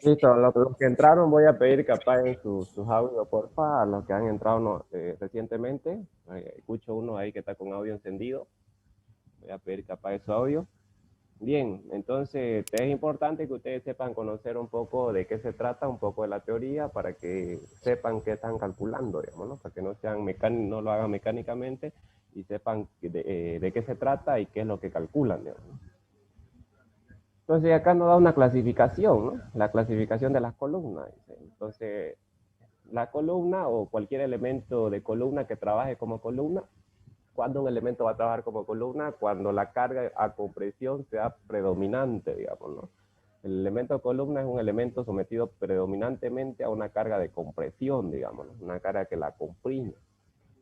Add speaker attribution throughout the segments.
Speaker 1: Listo, los que entraron voy a pedir que apaguen sus audios, porfa, a los que han entrado recientemente. Escucho uno ahí que está con audio encendido. Voy a pedir que apague su audio. Bien, entonces es importante que ustedes sepan conocer un poco de qué se trata, un poco de la teoría, para que sepan qué están calculando, digamos, ¿no? Para que no sean no lo hagan mecánicamente y sepan de qué se trata y qué es lo que calculan, digamos, ¿no? Entonces acá nos da una clasificación, ¿no? La clasificación de las columnas. Entonces, la columna o cualquier elemento de columna que trabaje como columna, ¿cuándo un elemento va a trabajar como columna? Cuando la carga a compresión sea predominante, digamos, ¿no? El elemento de columna es un elemento sometido predominantemente a una carga de compresión, digamos, ¿no? Una carga que la comprime.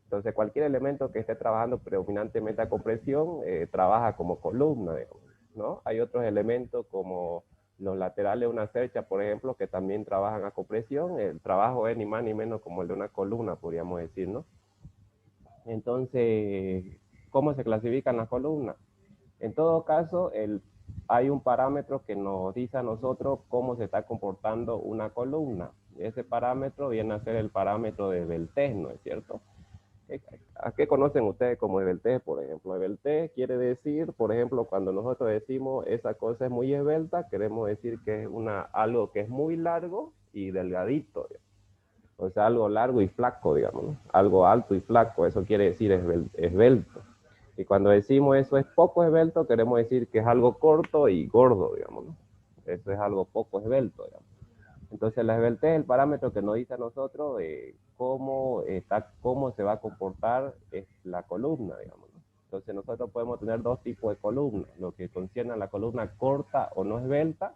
Speaker 1: Entonces, cualquier elemento que esté trabajando predominantemente a compresión trabaja como columna, digamos, ¿no? Hay otros elementos como los laterales de una cercha, por ejemplo, que también trabajan a compresión. El trabajo es ni más ni menos como el de una columna, podríamos decir, ¿no? Entonces, ¿cómo se clasifican las columnas? En todo caso, hay un parámetro que nos dice a nosotros cómo se está comportando una columna. Ese parámetro viene a ser el parámetro de Beltès, ¿no es cierto? ¿A qué conocen ustedes como Beltès, por ejemplo? Beltès quiere decir, por ejemplo, cuando nosotros decimos esa cosa es muy esbelta, queremos decir que es algo que es muy largo y delgadito, digamos. O sea, algo largo y flaco, digamos, ¿no? Algo alto y flaco, eso quiere decir esbelto. Y cuando decimos eso es poco esbelto, queremos decir que es algo corto y gordo, digamos, ¿no? Eso es algo poco esbelto, digamos. Entonces la esbeltez es el parámetro que nos dice a nosotros cómo se va a comportar la columna, digamos, ¿no? Entonces nosotros podemos tener dos tipos de columnas, lo que concierne a la columna corta o no esbelta.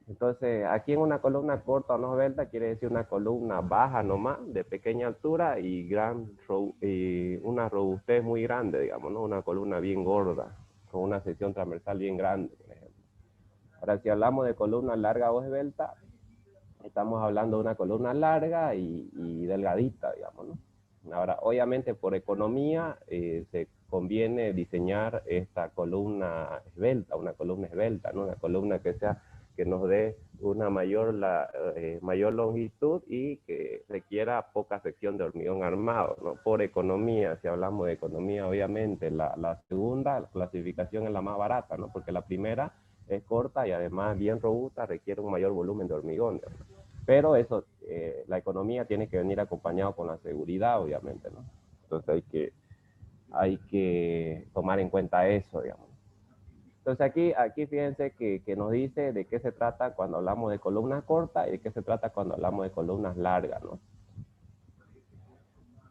Speaker 1: Entonces aquí en una columna corta o no esbelta quiere decir una columna baja nomás, de pequeña altura y una robustez muy grande, digamos, ¿no? Una columna bien gorda, con una sección transversal bien grande, por ejemplo. Ahora si hablamos de columna larga o esbelta, estamos hablando de una columna larga y delgadita, digamos, ¿no? Ahora, obviamente por economía se conviene diseñar esta columna esbelta, ¿no? Una columna que nos dé una mayor longitud y que requiera poca sección de hormigón armado, ¿no? Por economía, si hablamos de economía, obviamente la segunda clasificación es la más barata, ¿no? Porque la primera es corta y además bien robusta, requiere un mayor volumen de hormigón, ¿no? Pero eso, la economía tiene que venir acompañado con la seguridad, obviamente, ¿no? Entonces hay que tomar en cuenta eso, digamos. Entonces aquí fíjense que nos dice de qué se trata cuando hablamos de columnas cortas y de qué se trata cuando hablamos de columnas largas, ¿no?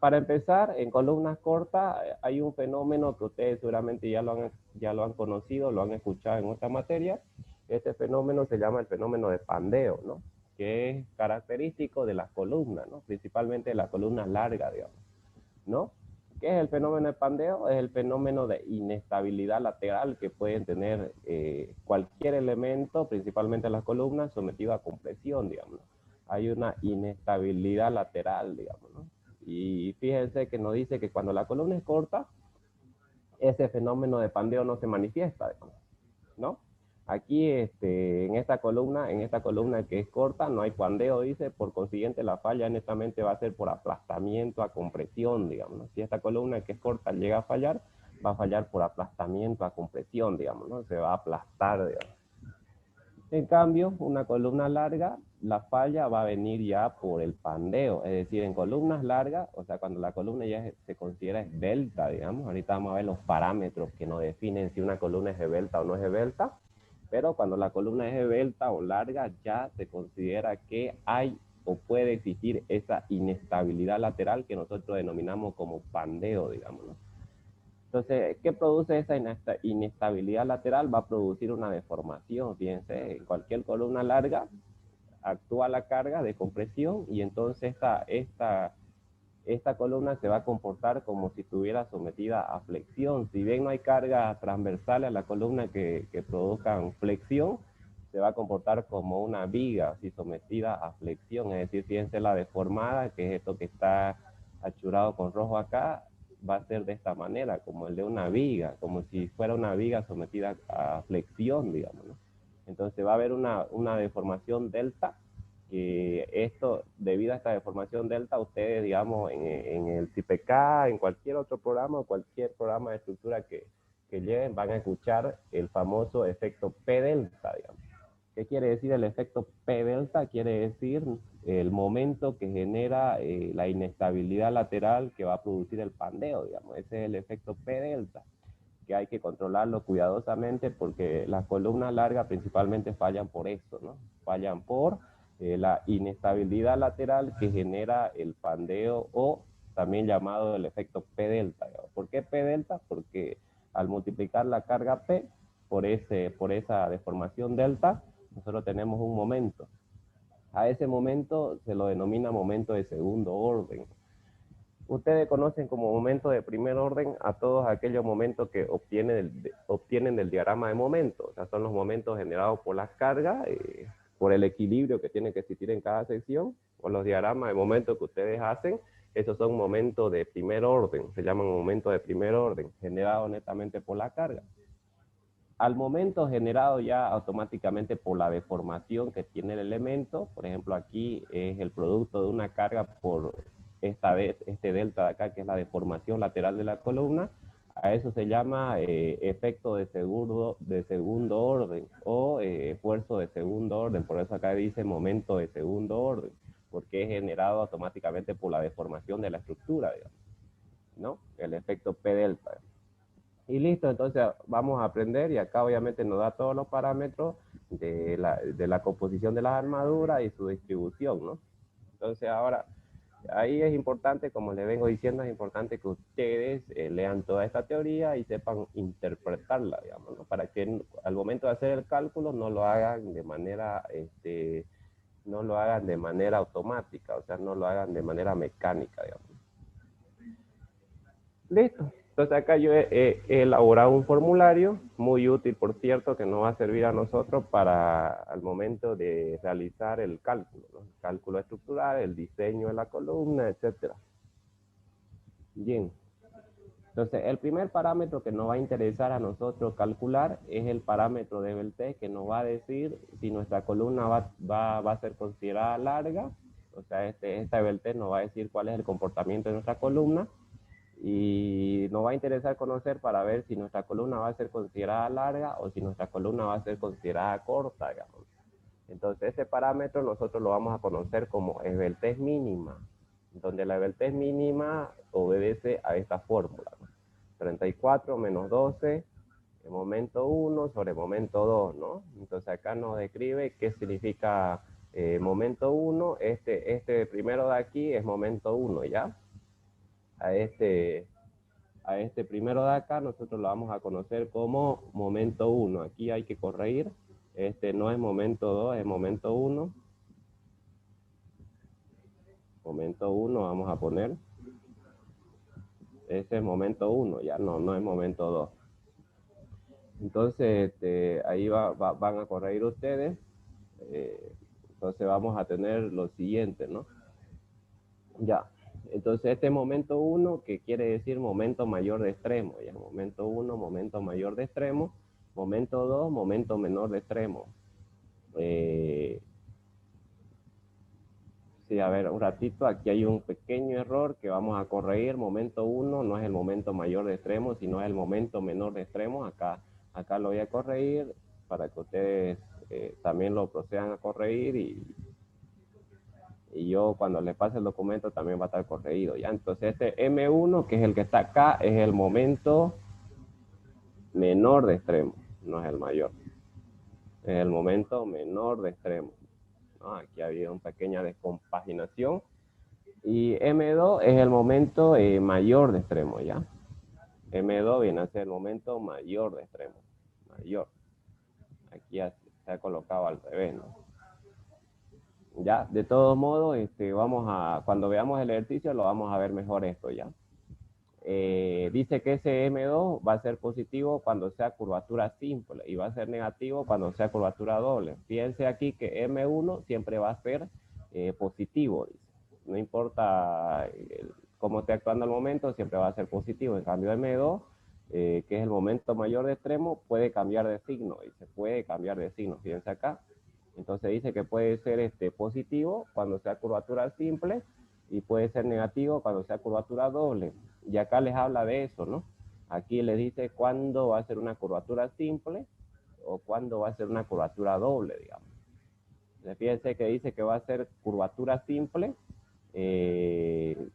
Speaker 1: Para empezar, en columnas cortas hay un fenómeno que ustedes seguramente ya lo han conocido, lo han escuchado en otra materia. Este fenómeno se llama el fenómeno de pandeo, ¿no? Que es característico de las columnas, ¿no? Principalmente de las columnas largas, digamos, ¿no? ¿Qué es el fenómeno de pandeo? Es el fenómeno de inestabilidad lateral que pueden tener cualquier elemento, principalmente las columnas, sometido a compresión, digamos, ¿no? Hay una inestabilidad lateral, digamos, ¿no? Y fíjense que nos dice que cuando la columna es corta, ese fenómeno de pandeo no se manifiesta, digamos, ¿no? Aquí en esta columna que es corta, no hay pandeo, dice, por consiguiente la falla netamente va a ser por aplastamiento a compresión, digamos, ¿no? Si esta columna que es corta llega a fallar, va a fallar por aplastamiento a compresión, digamos, ¿no? Se va a aplastar, digamos. En cambio, una columna larga, la falla va a venir ya por el pandeo, es decir, en columnas largas, o sea, cuando la columna ya se considera esbelta, digamos, ahorita vamos a ver los parámetros que nos definen si una columna es esbelta o no es esbelta, pero cuando la columna es esbelta o larga, ya se considera que hay o puede existir esa inestabilidad lateral que nosotros denominamos como pandeo, digamos, ¿no? Entonces, ¿qué produce esa inestabilidad lateral? Va a producir una deformación, fíjense, en cualquier columna larga actúa la carga de compresión y entonces esta columna se va a comportar como si estuviera sometida a flexión. Si bien no hay cargas transversales a la columna que produzcan flexión, se va a comportar como una viga, si sometida a flexión, es decir, fíjense la deformada, que es esto que está achurado con rojo acá, va a ser de esta manera, como el de una viga, como si fuera una viga sometida a flexión, digamos, ¿no? Entonces va a haber una deformación delta, que esto, debido a esta deformación delta, ustedes, digamos, en el TPK, en cualquier otro programa o cualquier programa de estructura que lleven, van a escuchar el famoso efecto P delta, digamos. ¿Qué quiere decir el efecto P delta? Quiere decir el momento que genera la inestabilidad lateral que va a producir el pandeo, digamos. Ese es el efecto P delta, que hay que controlarlo cuidadosamente porque las columnas largas principalmente fallan por eso, ¿no? Fallan por la inestabilidad lateral que genera el pandeo, o también llamado el efecto P delta. ¿Por qué P delta? Porque al multiplicar la carga P por esa deformación delta, nosotros tenemos un momento. A ese momento se lo denomina momento de segundo orden. Ustedes conocen como momento de primer orden a todos aquellos momentos que obtienen del diagrama de momentos. O sea, son los momentos generados por las cargas, por el equilibrio que tiene que existir en cada sección, o los diagramas de momentos que ustedes hacen. Esos son momentos de primer orden, se llaman momentos de primer orden, generados netamente por la carga. Al momento generado ya automáticamente por la deformación que tiene el elemento, por ejemplo aquí es el producto de una carga por este delta de acá, que es la deformación lateral de la columna, a eso se llama efecto de segundo orden, o esfuerzo de segundo orden. Por eso acá dice momento de segundo orden, porque es generado automáticamente por la deformación de la estructura, digamos, ¿no? El efecto P delta. Y listo, entonces vamos a aprender, y acá obviamente nos da todos los parámetros de la composición de las armaduras y su distribución, ¿no? Entonces ahora, ahí es importante, como les vengo diciendo, es importante que ustedes lean toda esta teoría y sepan interpretarla, digamos, ¿no? Para que al momento de hacer el cálculo no lo hagan de manera, no lo hagan de manera automática, o sea, no lo hagan de manera mecánica, digamos. Listo. Entonces acá yo he elaborado un formulario muy útil, por cierto, que nos va a servir a nosotros para al momento de realizar el cálculo, ¿no? El cálculo estructural, el diseño de la columna, etcétera. Bien. Entonces, el primer parámetro que nos va a interesar a nosotros calcular es el parámetro de Beltré, que nos va a decir si nuestra columna va a ser considerada larga. O sea, esta Beltré nos va a decir cuál es el comportamiento de nuestra columna. Y nos va a interesar conocer para ver si nuestra columna va a ser considerada larga o si nuestra columna va a ser considerada corta, digamos. Entonces, ese parámetro nosotros lo vamos a conocer como esbeltez mínima, donde la esbeltez mínima obedece a esta fórmula, ¿no? 34 menos 12, momento 1 sobre momento 2, ¿no? Entonces, acá nos describe qué significa momento 1. Este primero de aquí es momento 1, ¿ya? A este primero de acá nosotros lo vamos a conocer como momento 1. Aquí hay que corregir. Este no es momento 2, es momento 1. Momento 1 vamos a poner. Ese es momento 1, ya no es momento 2. Entonces, ahí van a corregir ustedes. Entonces vamos a tener lo siguiente, ¿no? Ya. Entonces este momento 1, que quiere decir momento mayor de extremo, ya, momento 1, momento mayor de extremo, momento 2, momento menor de extremo. Sí, a ver, un ratito, aquí hay un pequeño error que vamos a corregir. Momento 1 no es el momento mayor de extremo, sino es el momento menor de extremo. Acá lo voy a corregir para que ustedes también lo procedan a corregir, y yo cuando les pase el documento también va a estar corregido, ¿ya? Entonces este M1, que es el que está acá, es el momento menor de extremo, no es el mayor. Es el momento menor de extremo, ¿no? Aquí ha habido una pequeña descompaginación. Y M2 es el momento mayor de extremo, ¿ya? M2 viene a ser el momento mayor de extremo. Mayor. Aquí se ha colocado al revés, ¿no? Ya, de todos modos, cuando veamos el ejercicio lo vamos a ver mejor esto, ¿ya? dice que ese M2 va a ser positivo cuando sea curvatura simple y va a ser negativo cuando sea curvatura doble. Fíjense aquí que M1 siempre va a ser positivo, dice. No importa cómo esté actuando al momento, siempre va a ser positivo. En cambio, M2, que es el momento mayor de extremo, puede cambiar de signo, dice, puede cambiar de signo. Fíjense acá. Entonces dice que puede ser positivo cuando sea curvatura simple y puede ser negativo cuando sea curvatura doble. Y acá les habla de eso, ¿no? Aquí les dice cuándo va a ser una curvatura simple o cuándo va a ser una curvatura doble, digamos. Fíjense que dice que va a ser curvatura simple.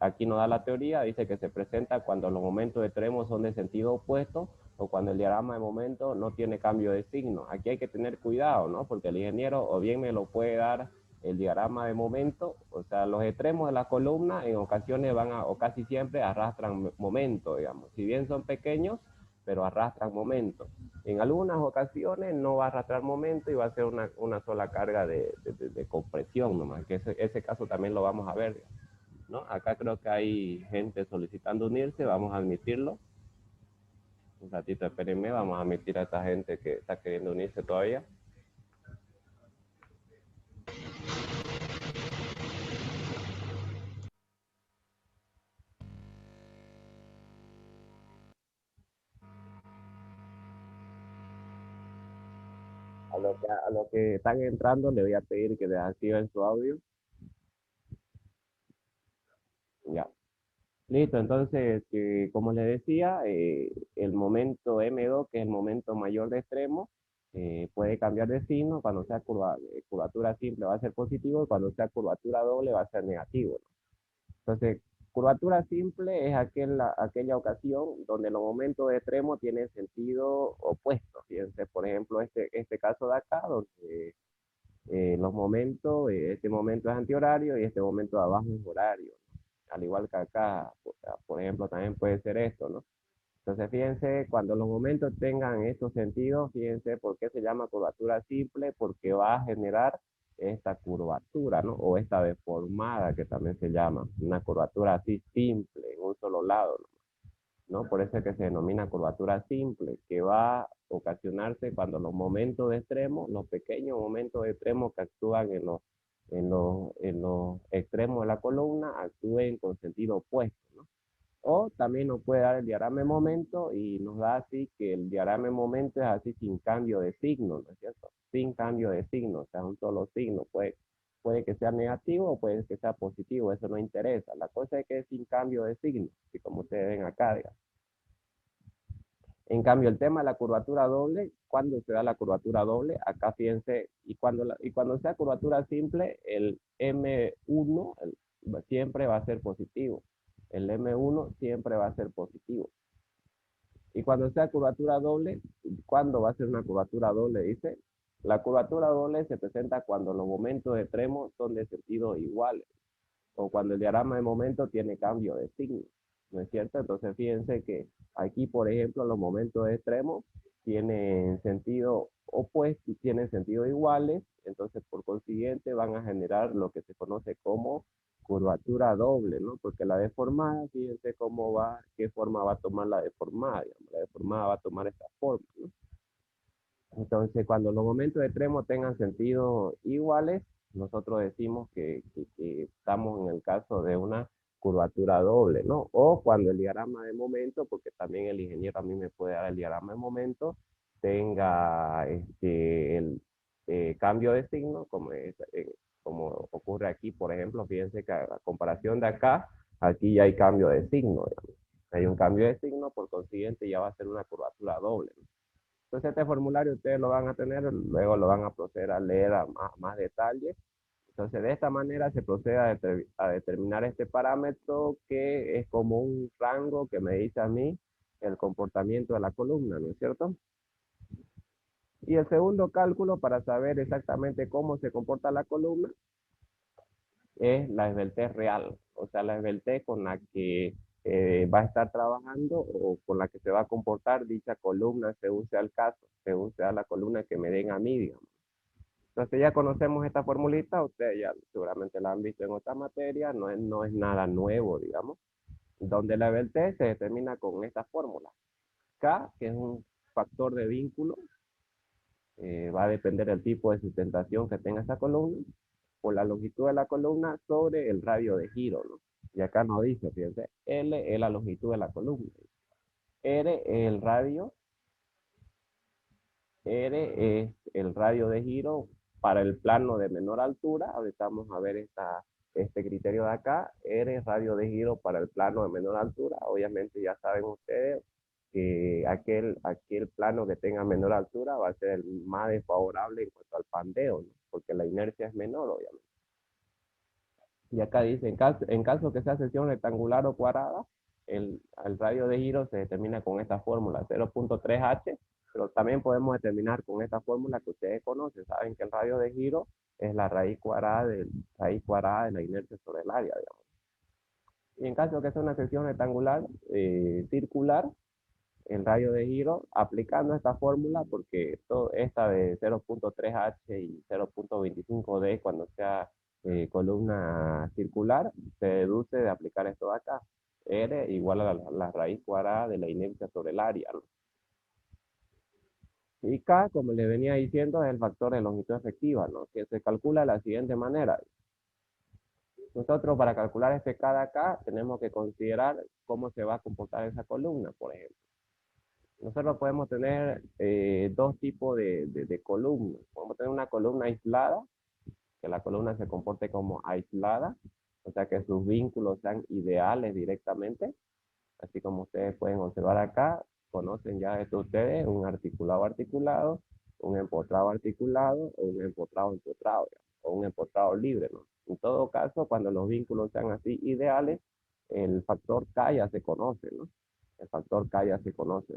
Speaker 1: Aquí nos da la teoría, dice que se presenta cuando los momentos extremos son de sentido opuesto o cuando el diagrama de momento no tiene cambio de signo. Aquí hay que tener cuidado, ¿no? Porque el ingeniero o bien me lo puede dar el diagrama de momento, o sea, los extremos de la columna en ocasiones van a, o casi siempre arrastran momento, digamos. Si bien son pequeños, pero arrastran momento. En algunas ocasiones no va a arrastrar momento y va a ser una sola carga de compresión nomás, que ese caso también lo vamos a ver, ¿no? Acá creo que hay gente solicitando unirse, vamos a admitirlo. Un ratito, espérenme, vamos a admitir a esta gente que está queriendo unirse todavía. A los que están entrando le voy a pedir que desactiven su audio. Ya. Listo, entonces, como les decía, el momento M2, que es el momento mayor de extremo, puede cambiar de signo. Cuando sea curvatura simple va a ser positivo y cuando sea curvatura doble va a ser negativo, ¿no? Entonces, curvatura simple es aquella ocasión donde los momentos de extremo tienen sentido opuesto. Fíjense, por ejemplo, este caso de acá, donde los momentos, este momento es antihorario y este momento de abajo es horario. Al igual que acá, por ejemplo, también puede ser esto, ¿no? Entonces, fíjense, cuando los momentos tengan estos sentidos, fíjense por qué se llama curvatura simple, porque va a generar esta curvatura, ¿no? O esta deformada que también se llama, una curvatura así simple, en un solo lado, ¿no? Por eso es que se denomina curvatura simple, que va a ocasionarse cuando los momentos de extremo, los pequeños momentos de extremo que actúan en los extremos de la columna, actúen con sentido opuesto, ¿no? O también nos puede dar el diagrama de momento y nos da así que el diagrama de momento es así sin cambio de signo, ¿no es cierto? Sin cambio de signo, o sea, un solo signo. Puede que sea negativo o puede que sea positivo, eso no interesa. La cosa es que es sin cambio de signo, así como ustedes ven acá, digamos. En cambio, el tema de la curvatura doble, ¿cuándo se da la curvatura doble? Acá fíjense, y cuando sea curvatura simple, el M1 siempre va a ser positivo. El M1 siempre va a ser positivo. Y cuando sea curvatura doble, ¿cuándo va a ser una curvatura doble? Dice, la curvatura doble se presenta cuando los momentos de extremo son de sentido iguales o cuando el diagrama de momento tiene cambio de signo, ¿no es cierto? Entonces fíjense que aquí, por ejemplo, los momentos extremos tienen sentido opuesto y tienen sentido iguales, entonces por consiguiente van a generar lo que se conoce como curvatura doble, ¿no? Porque la deformada, fíjense cómo va, qué forma va a tomar la deformada, digamos, la deformada va a tomar esta forma, ¿no? Entonces, cuando los momentos extremos tengan sentido iguales, nosotros decimos que estamos en el caso de una curvatura doble, ¿no? O cuando el diagrama de momento, porque también el ingeniero a mí me puede dar el diagrama de momento, tenga el cambio de signo, como ocurre aquí, por ejemplo, fíjense que a comparación de acá, aquí ya hay cambio de signo, digamos. Hay un cambio de signo, por consiguiente ya va a ser una curvatura doble, ¿no? Entonces este formulario ustedes lo van a tener, luego lo van a proceder a leer a más detalle. Entonces de esta manera se procede a determinar este parámetro que es como un rango que me dice a mí el comportamiento de la columna, ¿no es cierto? Y el segundo cálculo para saber exactamente cómo se comporta la columna es la esbeltez real, o sea, la esbeltez con la que va a estar trabajando o con la que se va a comportar dicha columna según sea el caso, según sea la columna que me den a mí, digamos. Entonces ya conocemos esta formulita, ustedes ya seguramente la han visto en otra materia, no es nada nuevo, digamos. donde la level T se determina con esta fórmula. K, que es un factor de vínculo, va a depender del tipo de sustentación que tenga esa columna, por la longitud de la columna sobre el radio de giro, ¿no? Y acá nos dice, fíjense, L es la longitud de la columna. R es el radio, R es el radio de giro para el plano de menor altura. Ahorita vamos a ver este criterio de acá. R es radio de giro para el plano de menor altura. Obviamente ya saben ustedes que aquel plano que tenga menor altura va a ser el más desfavorable en cuanto al pandeo, ¿no? Porque la inercia es menor, obviamente. Y acá dice, en caso que sea sección rectangular o cuadrada, el radio de giro se determina con esta fórmula, 0.3h, pero también podemos determinar con esta fórmula que ustedes conocen. Saben que el radio de giro es la raíz cuadrada de la inercia sobre el área, digamos. Y en caso que sea una sección rectangular circular, el radio de giro, aplicando esta fórmula, porque esta de 0.3h y 0.25d, cuando sea columna circular, se deduce de aplicar esto de acá. R igual a la raíz cuadrada de la inercia sobre el área, ¿no? Y K, como les venía diciendo, es el factor de longitud efectiva, ¿no? Que se calcula de la siguiente manera. Nosotros para calcular este K de acá tenemos que considerar cómo se va a comportar esa columna, por ejemplo. Nosotros podemos tener dos tipos de columnas. Podemos tener una columna aislada, que la columna se comporte como aislada, o sea que sus vínculos sean ideales directamente, así como ustedes pueden observar acá, conocen ya esto ustedes, un articulado articulado, un empotrado articulado, o un empotrado empotrado, o un empotrado libre, ¿no? En todo caso, cuando los vínculos sean así ideales, el factor K ya se conoce, ¿no? El factor K ya se conoce.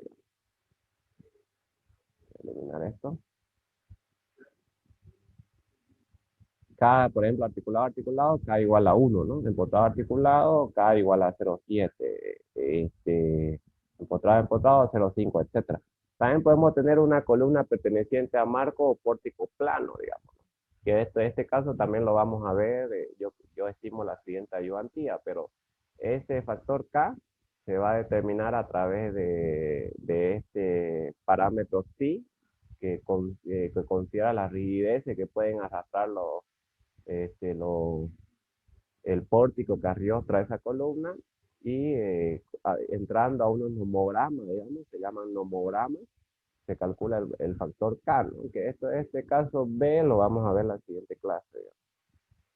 Speaker 1: Eliminar esto. K, por ejemplo, articulado, K igual a 1, ¿no? Empotrado articulado, K igual a 0,7. Empotrado 0,5, etcétera. También podemos tener una columna perteneciente a marco o pórtico plano, digamos. Que este caso también lo vamos a ver. Yo estimo la siguiente ayudantía, pero ese factor K se va a determinar a través de este parámetro psi que considera las rigideces que pueden arrastrar este, lo- el pórtico que arrastra esa columna y entrando a unos nomogramas, digamos, se llaman nomogramas, se calcula el factor K, ¿no? Que este caso B lo vamos a ver en la siguiente clase, digamos.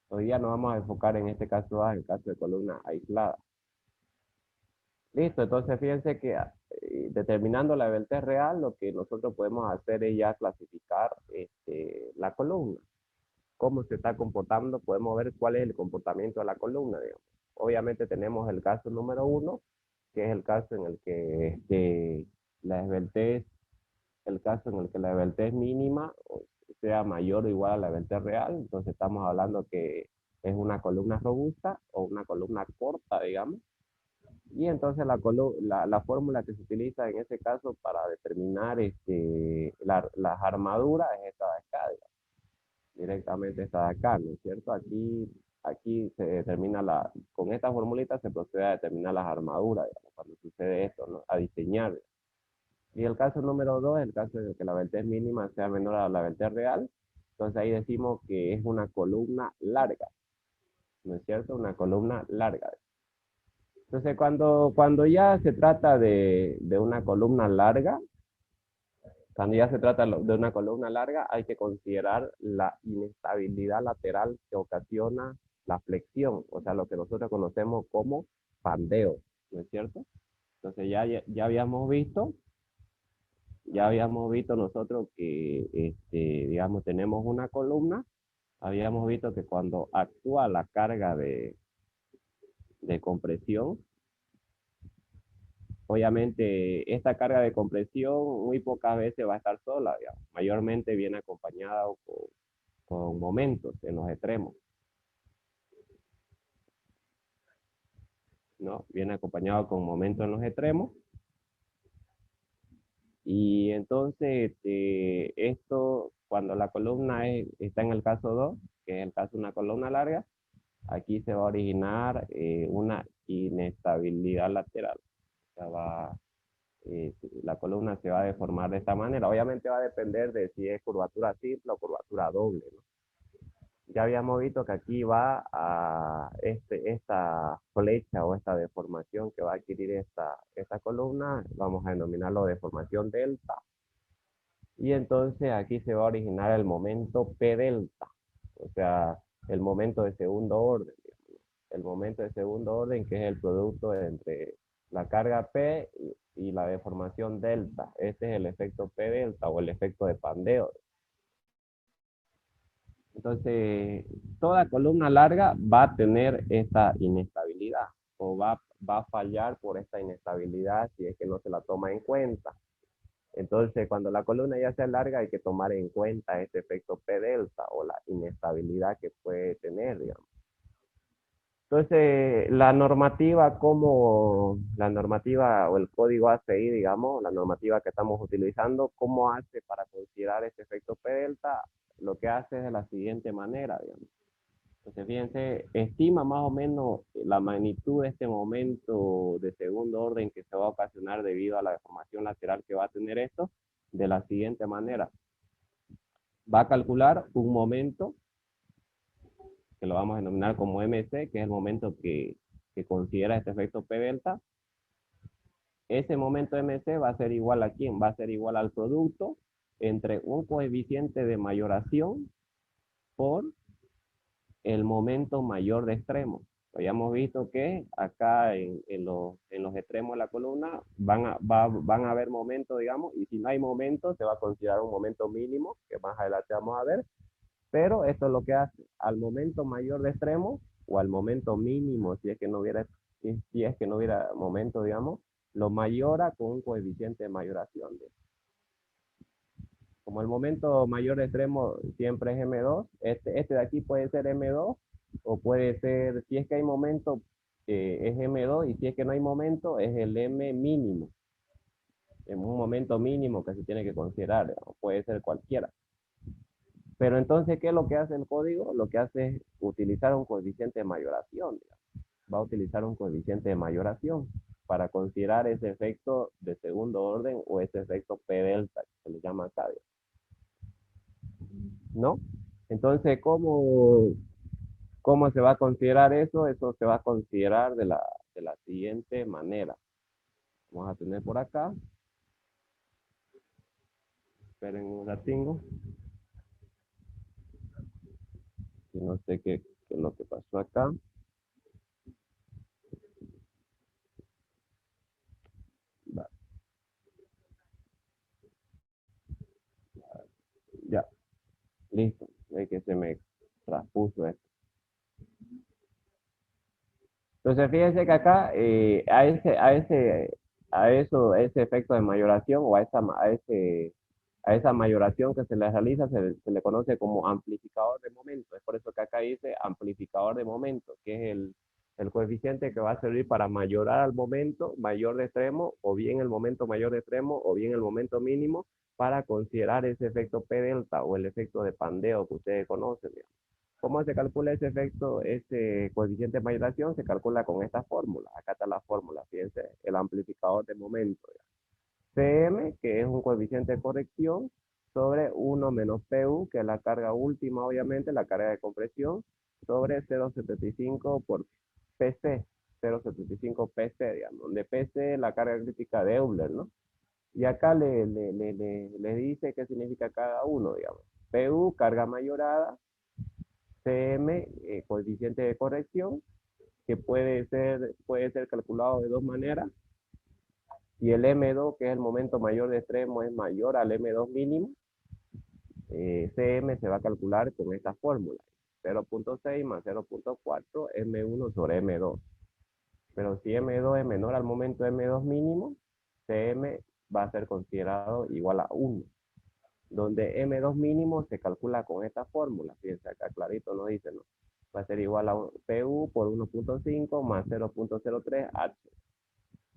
Speaker 1: Hoy día nos vamos a enfocar en este caso A, en el caso de columna aislada. Listo, entonces fíjense que determinando la VT real, lo que nosotros podemos hacer es ya clasificar la columna. Cómo se está comportando, podemos ver cuál es el comportamiento de la columna, digamos. Obviamente tenemos el caso número 1, que es el caso en el que la esbeltez, el caso en el que la esbeltez mínima sea mayor o igual a la esbeltez real. Entonces estamos hablando que es una columna robusta o una columna corta, digamos. Y entonces la fórmula que se utiliza en ese caso para determinar las armaduras es esta de acá, digamos. Directamente esta de acá, ¿no es cierto? Aquí se determina con esta formulita se procede a determinar las armaduras, digamos, cuando sucede esto, ¿no? A diseñar. Y el caso número 2 es el caso de que la vertez mínima sea menor a la vertez real. Entonces ahí decimos que es una columna larga, ¿no es cierto? Una columna larga. Entonces cuando ya se trata de una columna larga, cuando ya se trata de una columna larga, hay que considerar la inestabilidad lateral que ocasiona la flexión, o sea, lo que nosotros conocemos como pandeo, ¿no es cierto? Entonces ya habíamos visto nosotros que, digamos, tenemos una columna, habíamos visto que cuando actúa la carga de compresión, obviamente, esta carga de compresión muy pocas veces va a estar sola, digamos. Mayormente viene acompañada con momentos en los extremos, ¿no? Viene acompañado con momentos en los extremos. Y entonces, esto, cuando la columna está en el caso 2, que es el caso de una columna larga, aquí se va a originar una inestabilidad lateral. O sea, la columna se va a deformar de esta manera. Obviamente va a depender de si es curvatura simple o curvatura doble, ¿no? Ya habíamos visto que aquí va a esta flecha o esta deformación que va a adquirir esta columna, vamos a denominarlo deformación delta. Y entonces aquí se va a originar el momento P delta, o sea, el momento de segundo orden. El momento de segundo orden que es el producto entre la carga P y la deformación delta. Este es el efecto P delta o el efecto de Pandeo. Entonces, toda columna larga va a tener esta inestabilidad o va a fallar por esta inestabilidad si es que no se la toma en cuenta. Entonces, cuando la columna ya sea larga, hay que tomar en cuenta este efecto P delta o la inestabilidad que puede tener, digamos. Entonces, la normativa o el código ACI, digamos, la normativa que estamos utilizando, ¿cómo hace para considerar este efecto P delta? Lo que hace es de la siguiente manera, digamos. Entonces, fíjense, estima más o menos la magnitud de este momento de segundo orden que se va a ocasionar debido a la deformación lateral que va a tener esto, de la siguiente manera. Va a calcular un momento, que lo vamos a denominar como MC, que es el momento que considera este efecto P delta. Ese momento MC va a ser igual a quién? Va a ser igual al producto entre un coeficiente de mayoración por el momento mayor de extremo. Habíamos visto que acá en los extremos de la columna van a haber momentos, digamos, y si no hay momentos, se va a considerar un momento mínimo, que más adelante vamos a ver, pero esto es lo que hace al momento mayor de extremo o al momento mínimo, si es que no hubiera momento, digamos, lo mayora con un coeficiente de mayoración. Como el momento mayor de extremo siempre es M2, este de aquí puede ser M2 o puede ser, si es que hay momento, es M2 y si es que no hay momento, es el M mínimo. En un momento mínimo que se tiene que considerar, digamos, puede ser cualquiera. Pero entonces, ¿qué es lo que hace el código? Lo que hace es utilizar un coeficiente de mayoración, digamos. Va a utilizar un coeficiente de mayoración para considerar ese efecto de segundo orden o ese efecto P delta, que se le llama acá, ¿no? Entonces, ¿cómo se va a considerar eso? Eso se va a considerar de la siguiente manera. Vamos a tener por acá, esperen un ratingo, que no sé qué es lo que pasó acá. Va, ya, listo. Ve que se me transpuso esto. Entonces, fíjense que acá, a ese efecto de mayoración o a esa mayoración que se le realiza se le conoce como amplificador de momento. Es por eso que acá dice amplificador de momento, que es el coeficiente que va a servir para mayorar al momento mayor de extremo, o bien el momento mayor de extremo, o bien el momento mínimo, para considerar ese efecto P delta o el efecto de pandeo que ustedes conocen, digamos. ¿Cómo se calcula ese efecto, ese coeficiente de mayoración? Se calcula con esta fórmula. Acá está la fórmula, fíjense, el amplificador de momento. Cm, que es un coeficiente de corrección, sobre 1 menos Pu, que es la carga última, obviamente, la carga de compresión, sobre 0,75 por Pc, 0,75 Pc, digamos, donde Pc es la carga crítica de Euler, ¿no? Y acá le dice qué significa cada uno, digamos. Pu, carga mayorada, Cm, coeficiente de corrección, que puede ser calculado de dos maneras, y el M2, que es el momento mayor de extremo, es mayor al M2 mínimo. Cm se va a calcular con esta fórmula, 0,6 más 0,4 M1 sobre M2. Pero si M2 es menor al momento M2 mínimo, Cm va a ser considerado igual a 1, donde M2 mínimo se calcula con esta fórmula. Fíjense acá clarito nos dice, ¿no? Va a ser igual a PU por 1,5 más 0,03 H,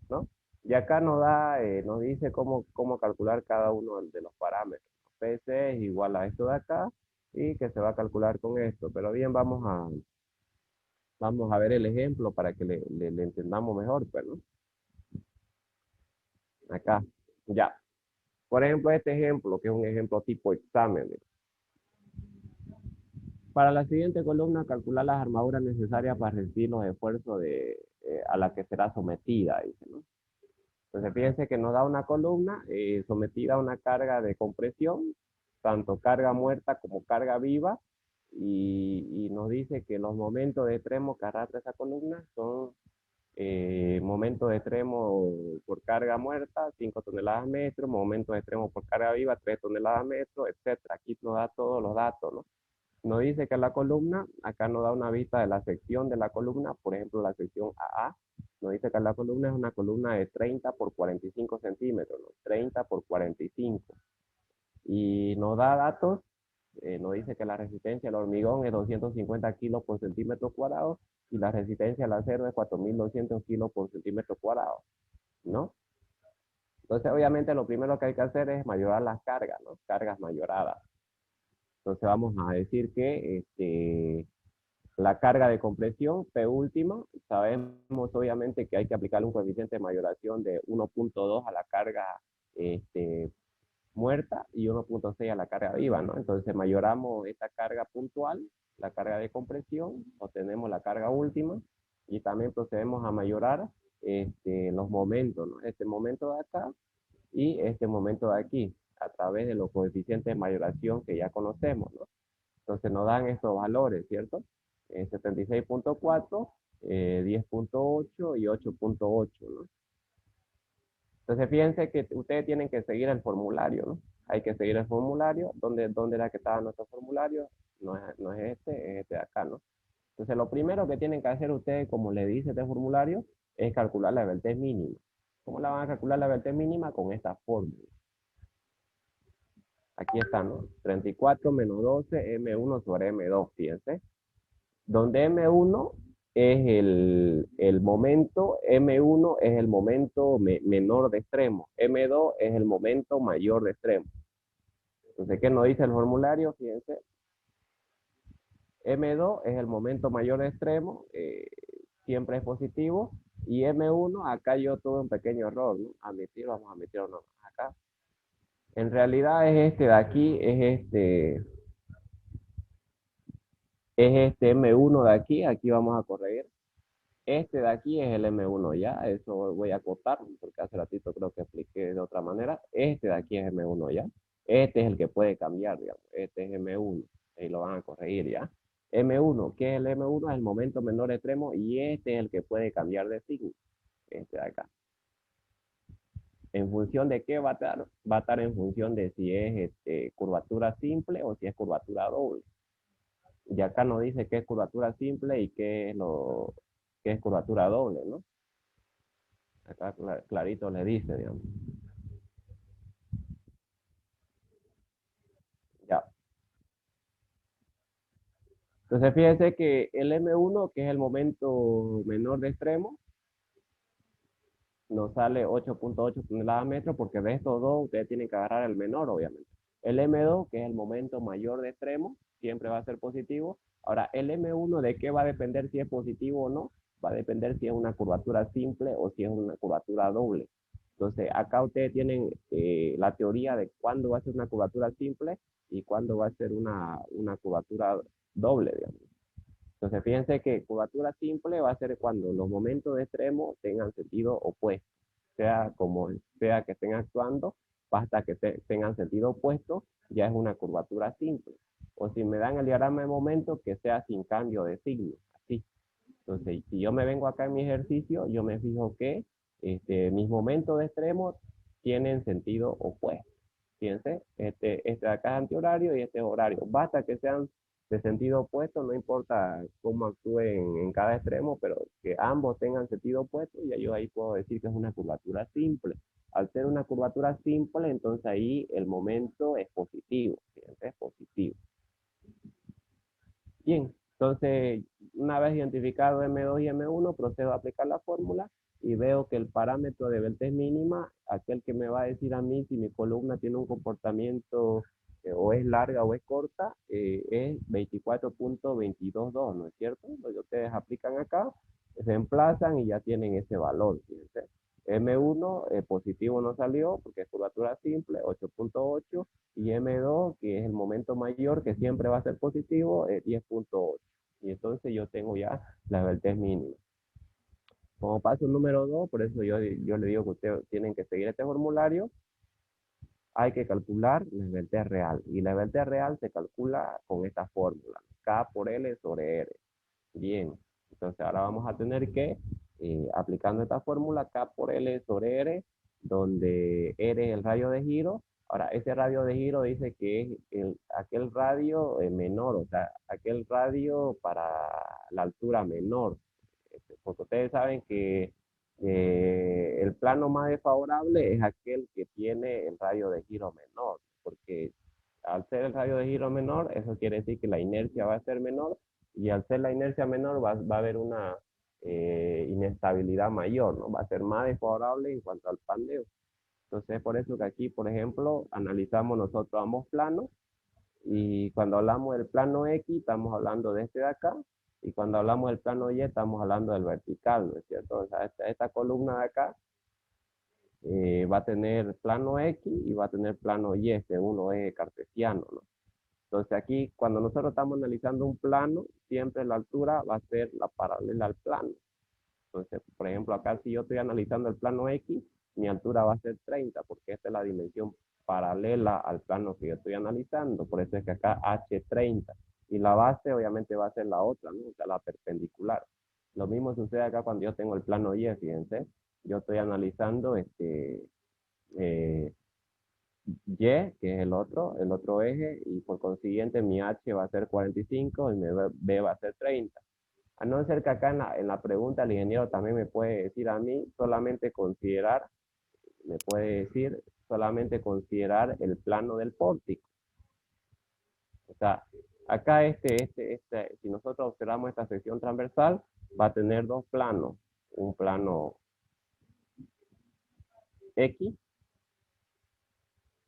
Speaker 1: ¿no? Y acá nos dice cómo calcular cada uno de los parámetros. PC es igual a esto de acá y que se va a calcular con esto. Pero bien, Vamos a ver el ejemplo para que le entendamos mejor, pues, ¿no? Acá, ya. Por ejemplo, este ejemplo, que es un ejemplo tipo examen. Para la siguiente columna, calcular las armaduras necesarias para resistir los esfuerzos a la que será sometida, dice, ¿no? Entonces, fíjense que nos da una columna sometida a una carga de compresión, tanto carga muerta como carga viva, y nos dice que los momentos de extremo que arrastra esa columna son momento de extremo por carga muerta, 5 toneladas metro, momento de extremo por carga viva, 3 toneladas metro, etcétera. Aquí nos da todos los datos, ¿no? Nos dice que la columna, acá nos da una vista de la sección de la columna, por ejemplo, la sección AA, nos dice que la columna es una columna de 30 por 45 centímetros, ¿no? 30 por 45. Y nos da datos, nos dice que la resistencia al hormigón es 250 kilos por centímetro cuadrado y la resistencia al acero es 4.200 kilos por centímetro cuadrado, ¿no? Entonces, obviamente, lo primero que hay que hacer es mayorar las cargas, ¿no? Cargas mayoradas. Entonces, vamos a decir que la carga de compresión, P última, sabemos obviamente que hay que aplicarle un coeficiente de mayoración de 1.2 a la carga muerta y 1.6 a la carga viva, ¿no? Entonces mayoramos esta carga puntual, la carga de compresión, obtenemos la carga última y también procedemos a mayorar los momentos, ¿no? Este momento de acá y este momento de aquí, a través de los coeficientes de mayoración que ya conocemos, ¿no? Entonces nos dan estos valores, ¿cierto? 76.4, 10.8 y 8.8, ¿no? Entonces fíjense que ustedes tienen que seguir el formulario, ¿no? Hay que seguir el formulario. ¿Dónde era que estaba nuestro formulario? No es es este de acá, ¿no? Entonces lo primero que tienen que hacer ustedes, como le dice este formulario, es calcular la vertez mínima. ¿Cómo la van a calcular la vertez mínima? Con esta fórmula. Aquí está, ¿no? 34 menos 12 M1 sobre M2, fíjense. Donde M1 es el momento, M1 es el momento menor de extremo, M2 es el momento mayor de extremo. Entonces, ¿qué nos dice el formulario? Fíjense, M2 es el momento mayor de extremo, siempre es positivo, y M1, acá yo tuve un pequeño error, ¿no? Vamos a admitir o no, acá. En realidad es este de aquí, es este M1 de aquí, aquí vamos a corregir. Este de aquí es el M1 ya, eso voy a acotar, porque hace ratito creo que expliqué de otra manera. Este de aquí es M1 ya. Este es el que puede cambiar, digamos. Este es M1, y lo van a corregir ya. M1, ¿qué es el M1? Es el momento menor extremo y este es el que puede cambiar de signo, este de acá. ¿En función de qué va a estar? Va a estar en función de si es curvatura simple o si es curvatura doble. Y acá nos dice qué es curvatura simple y qué es curvatura doble, ¿no? Acá clarito le dice, digamos. Ya. Entonces fíjense que el M1, que es el momento menor de extremo, nos sale 8.8 toneladas metro, porque de estos dos ustedes tienen que agarrar el menor, obviamente. El M2, que es el momento mayor de extremo, siempre va a ser positivo. Ahora, el M1, ¿de qué va a depender si es positivo o no? Va a depender si es una curvatura simple o si es una curvatura doble. Entonces, acá ustedes tienen la teoría de cuándo va a ser una curvatura simple y cuándo va a ser una curvatura doble, digamos. Entonces, fíjense que curvatura simple va a ser cuando los momentos de extremo tengan sentido opuesto, sea como sea que estén actuando, basta que tengan sentido opuesto, ya es una curvatura simple. O si me dan el diagrama de momento, que sea sin cambio de signo, así. Entonces, si yo me vengo acá en mi ejercicio, yo me fijo que mis momentos de extremo tienen sentido opuesto. Fíjense, este de acá es antihorario y este es horario. Basta que sean de sentido opuesto, no importa cómo actúen en cada extremo, pero que ambos tengan sentido opuesto, y yo ahí puedo decir que es una curvatura simple. Al ser una curvatura simple, entonces ahí el momento es positivo, fíjense, es positivo. Bien, entonces una vez identificado M2 y M1, procedo a aplicar la fórmula y veo que el parámetro de vertez mínima, aquel que me va a decir a mí si mi columna tiene un comportamiento o es larga o es corta, es 24.222, ¿no es cierto? Lo que ustedes aplican acá, se emplazan y ya tienen ese valor, fíjense. M1 positivo no salió porque es curvatura simple, 8.8, y M2, que es el momento mayor, que siempre va a ser positivo, 10.8. Y entonces yo tengo ya la vertez mínima. Como paso número 2, por eso yo le digo que ustedes tienen que seguir este formulario, hay que calcular la vertez real. Y la vertez real se calcula con esta fórmula, K por L sobre R. Bien, entonces ahora vamos a tener que, aplicando esta fórmula, K por L sobre R, donde R es el radio de giro. Ahora, ese radio de giro dice que es aquel radio menor, o sea, aquel radio para la altura menor. Porque ustedes saben que el plano más desfavorable es aquel que tiene el radio de giro menor, porque al ser el radio de giro menor, eso quiere decir que la inercia va a ser menor, y al ser la inercia menor va a haber una inestabilidad mayor, ¿no? Va a ser más desfavorable en cuanto al pandeo. Entonces, por eso que aquí, por ejemplo, analizamos nosotros ambos planos, y cuando hablamos del plano X, estamos hablando de este de acá, y cuando hablamos del plano Y, estamos hablando del vertical, ¿no es cierto? O sea, esta columna de acá va a tener plano X y va a tener plano Y, según los ejes cartesianos, ¿no? Entonces aquí, cuando nosotros estamos analizando un plano, siempre la altura va a ser la paralela al plano. Entonces, por ejemplo, acá si yo estoy analizando el plano X, mi altura va a ser 30, porque esta es la dimensión paralela al plano que yo estoy analizando. Por eso es que acá H30. Y la base obviamente va a ser la otra, ¿no? O sea, la perpendicular. Lo mismo sucede acá cuando yo tengo el plano Y, fíjense. Yo estoy analizando eh, Y, que es el otro eje, y por consiguiente mi H va a ser 45 y mi B va a ser 30. A no ser que acá en la pregunta el ingeniero también me puede decir a mí solamente considerar, me puede decir solamente considerar el plano del pórtico. O sea, acá si nosotros observamos esta sección transversal, va a tener dos planos, un plano X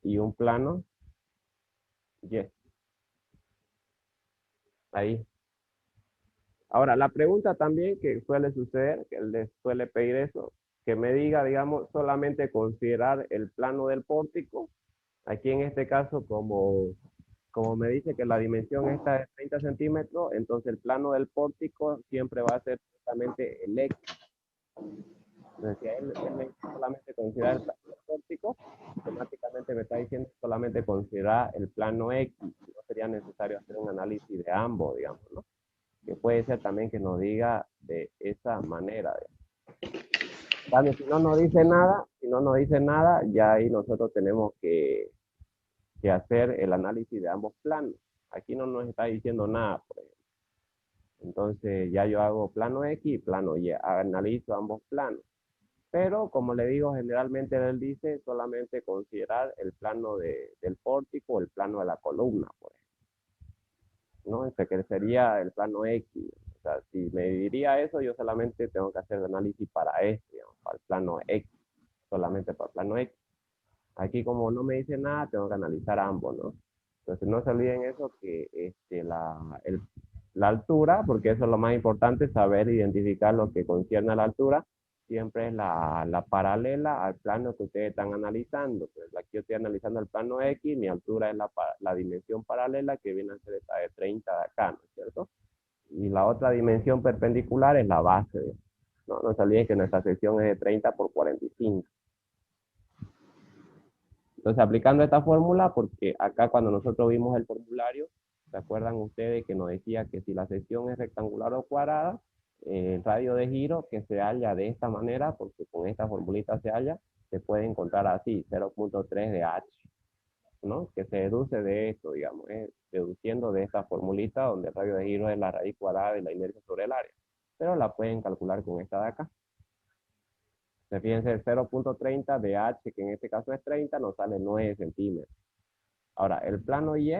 Speaker 1: y un plano Y. Ahí. Ahora, la pregunta también que suele suceder, que les suele pedir eso, que me diga, digamos, solamente considerar el plano del pórtico. Aquí en este caso, como me dice que la dimensión esta es 30 centímetros, entonces el plano del pórtico siempre va a ser justamente el X. Entonces, si él me dice solamente considerar el plano del pórtico, automáticamente me está diciendo solamente considerar el plano X. No sería necesario hacer un análisis de ambos, digamos, ¿no? Que puede ser también que nos diga de esa manera. Vale, si no nos dice nada, ya ahí nosotros tenemos que hacer el análisis de ambos planos. Aquí no nos está diciendo nada, por ejemplo. Entonces ya yo hago plano X y plano Y, analizo ambos planos. Pero como le digo, generalmente él dice solamente considerar el plano del pórtico o el plano de la columna, por ejemplo, ¿no? Este que sería el plano X. O sea, si me diría eso, yo solamente tengo que hacer el análisis para este, digamos, para el plano X, solamente para el plano X. Aquí como no me dice nada, tengo que analizar ambos, ¿no? Entonces no se olviden eso, que la altura, porque eso es lo más importante, saber identificar lo que concierne a la altura, siempre es la paralela al plano que ustedes están analizando. Pues aquí yo estoy analizando el plano X, mi altura es la dimensión paralela, que viene a ser esta de 30 de acá, ¿no es cierto? Y la otra dimensión perpendicular es la base. No se olviden que nuestra sección es de 30 por 45. Entonces, aplicando esta fórmula, porque acá cuando nosotros vimos el formulario, ¿se acuerdan ustedes que nos decía que si la sección es rectangular o cuadrada, el radio de giro que se halla de esta manera, porque con esta formulita se halla, se puede encontrar así, 0.3 de H, ¿no? Que se deduce de esto, digamos, deduciendo de esta formulita donde el radio de giro es la raíz cuadrada de la inercia sobre el área. Pero la pueden calcular con esta de acá. Fíjense, el 0.30 de H, que en este caso es 30, nos sale 9 centímetros. Ahora, el plano Y,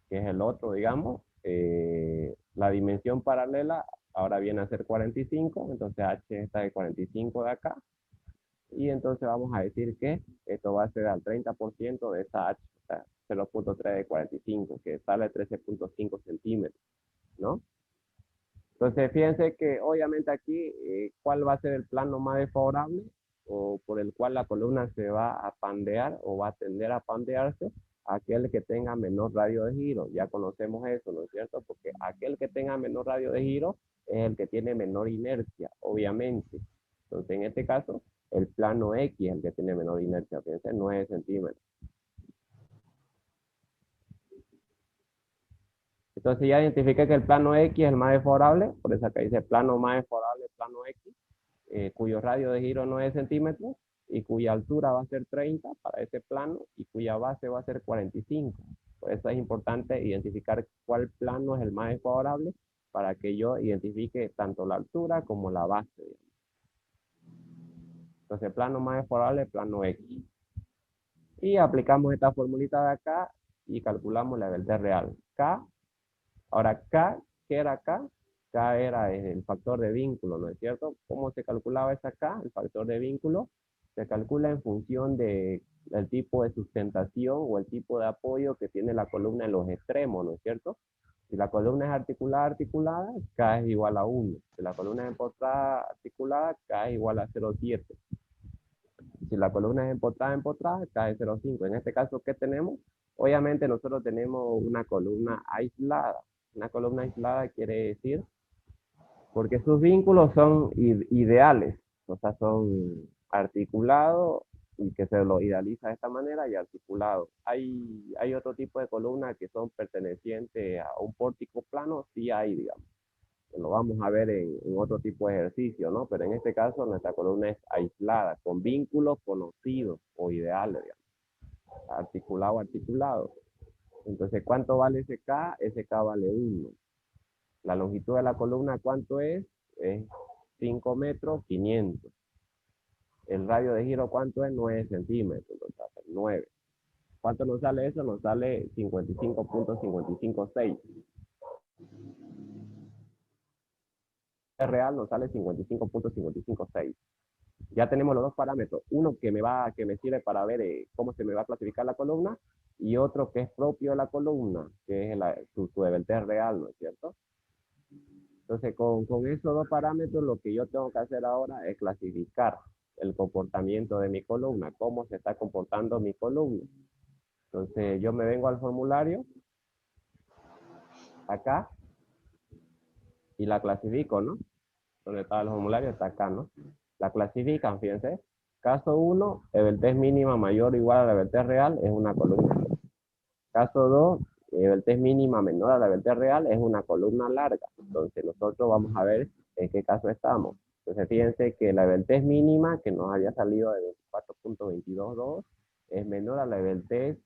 Speaker 1: que es el otro, digamos, la dimensión paralela ahora viene a ser 45, entonces H está de 45 de acá, y entonces vamos a decir que esto va a ser al 30% de esa H, o sea, 0.3 de 45, que sale 13.5 centímetros, ¿no? Entonces, fíjense que obviamente aquí, ¿cuál va a ser el plano más desfavorable o por el cual la columna se va a pandear o va a tender a pandearse? Aquel que tenga menor radio de giro. Ya conocemos eso, ¿no es cierto? Porque aquel que tenga menor radio de giro es el que tiene menor inercia, obviamente. Entonces, en este caso, el plano X es el que tiene menor inercia, fíjense, 9 centímetros. Entonces ya identifiqué que el plano X es el más desfavorable, por eso acá dice plano más desfavorable, plano X, cuyo radio de giro 9 centímetros y cuya altura va a ser 30 para ese plano y cuya base va a ser 45. Por eso es importante identificar cuál plano es el más desfavorable para que yo identifique tanto la altura como la base. Entonces, plano más desfavorable, plano X. Y aplicamos esta formulita de acá y calculamos la delta real. K. Ahora, K, ¿qué era K? K era el factor de vínculo, ¿no es cierto? ¿Cómo se calculaba esa K? El factor de vínculo se calcula en función del tipo de sustentación o el tipo de apoyo que tiene la columna en los extremos, ¿no es cierto? Si la columna es articulada, K es igual a 1. Si la columna es empotrada, articulada, K es igual a 0,7. Si la columna es empotrada, K es 0,5. En este caso, ¿qué tenemos? Obviamente nosotros tenemos una columna aislada. Una columna aislada quiere decir porque sus vínculos son ideales, o sea, son articulados y que se lo idealiza de esta manera y articulado. Hay otro tipo de columnas que son pertenecientes a un pórtico plano, sí hay, digamos. Lo vamos a ver en otro tipo de ejercicio, ¿no? Pero en este caso nuestra columna es aislada, con vínculos conocidos o ideales, digamos. Articulado. Entonces, ¿cuánto vale ese K? Ese K vale 1. La longitud de la columna, ¿cuánto es? Es 5 metros, 500. El radio de giro, ¿cuánto es? 9 centímetros. Entonces, 9. ¿Cuánto nos sale eso? Nos sale 55.556. El real nos sale 55.556. Ya tenemos los dos parámetros. Uno que me sirve para ver cómo se me va a clasificar la columna y otro que es propio de la columna, que es su delta real, ¿no es cierto? Entonces, con esos dos parámetros, lo que yo tengo que hacer ahora es clasificar el comportamiento de mi columna, cómo se está comportando mi columna. Entonces, yo me vengo al formulario, acá, y la clasifico, ¿no? Donde está el formulario, está acá, ¿no? La clasifican, fíjense. Caso 1, EBT mínima mayor o igual a la EBT real, es una columna. Caso 2, EBT mínima menor a la EBT real, es una columna larga. Entonces, nosotros vamos a ver en qué caso estamos. Entonces, fíjense que la EBT mínima, que nos había salido de 24.222, es menor a la EBT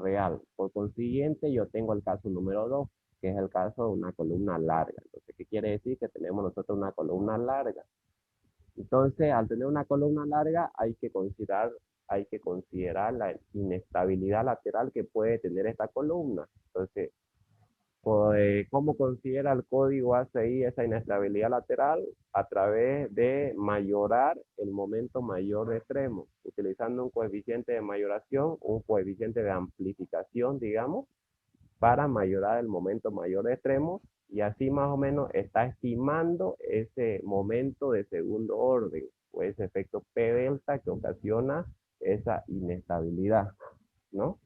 Speaker 1: real. Por consiguiente, yo tengo el caso número 2, que es el caso de una columna larga. Entonces, ¿qué quiere decir? Que tenemos nosotros una columna larga. Entonces, al tener una columna larga, hay que considerar la inestabilidad lateral que puede tener esta columna. Entonces, ¿cómo considera el código ACI esa inestabilidad lateral? A través de mayorar el momento mayor de extremo, utilizando un coeficiente de mayoración, un coeficiente de amplificación, digamos, para mayorar el momento mayor de extremo y así más o menos está estimando ese momento de segundo orden o ese efecto P delta que ocasiona esa inestabilidad, ¿no?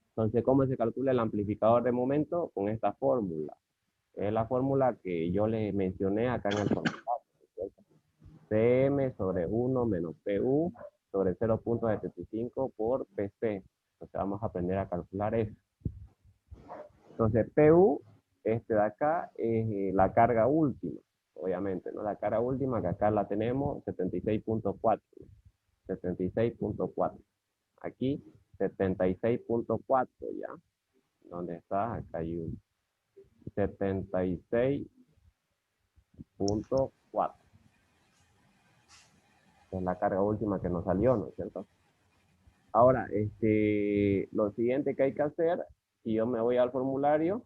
Speaker 1: Entonces, ¿cómo se calcula el amplificador de momento? Con esta fórmula. Es la fórmula que yo les mencioné acá en el formulario. Cm sobre 1 menos Pu sobre 0.75 por Pc. Entonces vamos a aprender a calcular eso. Entonces, PU, este de acá, es la carga última, obviamente, ¿no? La carga última, que acá la tenemos, 76.4. 76.4. Aquí, 76.4, ¿ya? ¿Dónde está? Acá hay un 76.4. Es la carga última que nos salió, ¿no es cierto? Ahora, lo siguiente que hay que hacer, si yo me voy al formulario,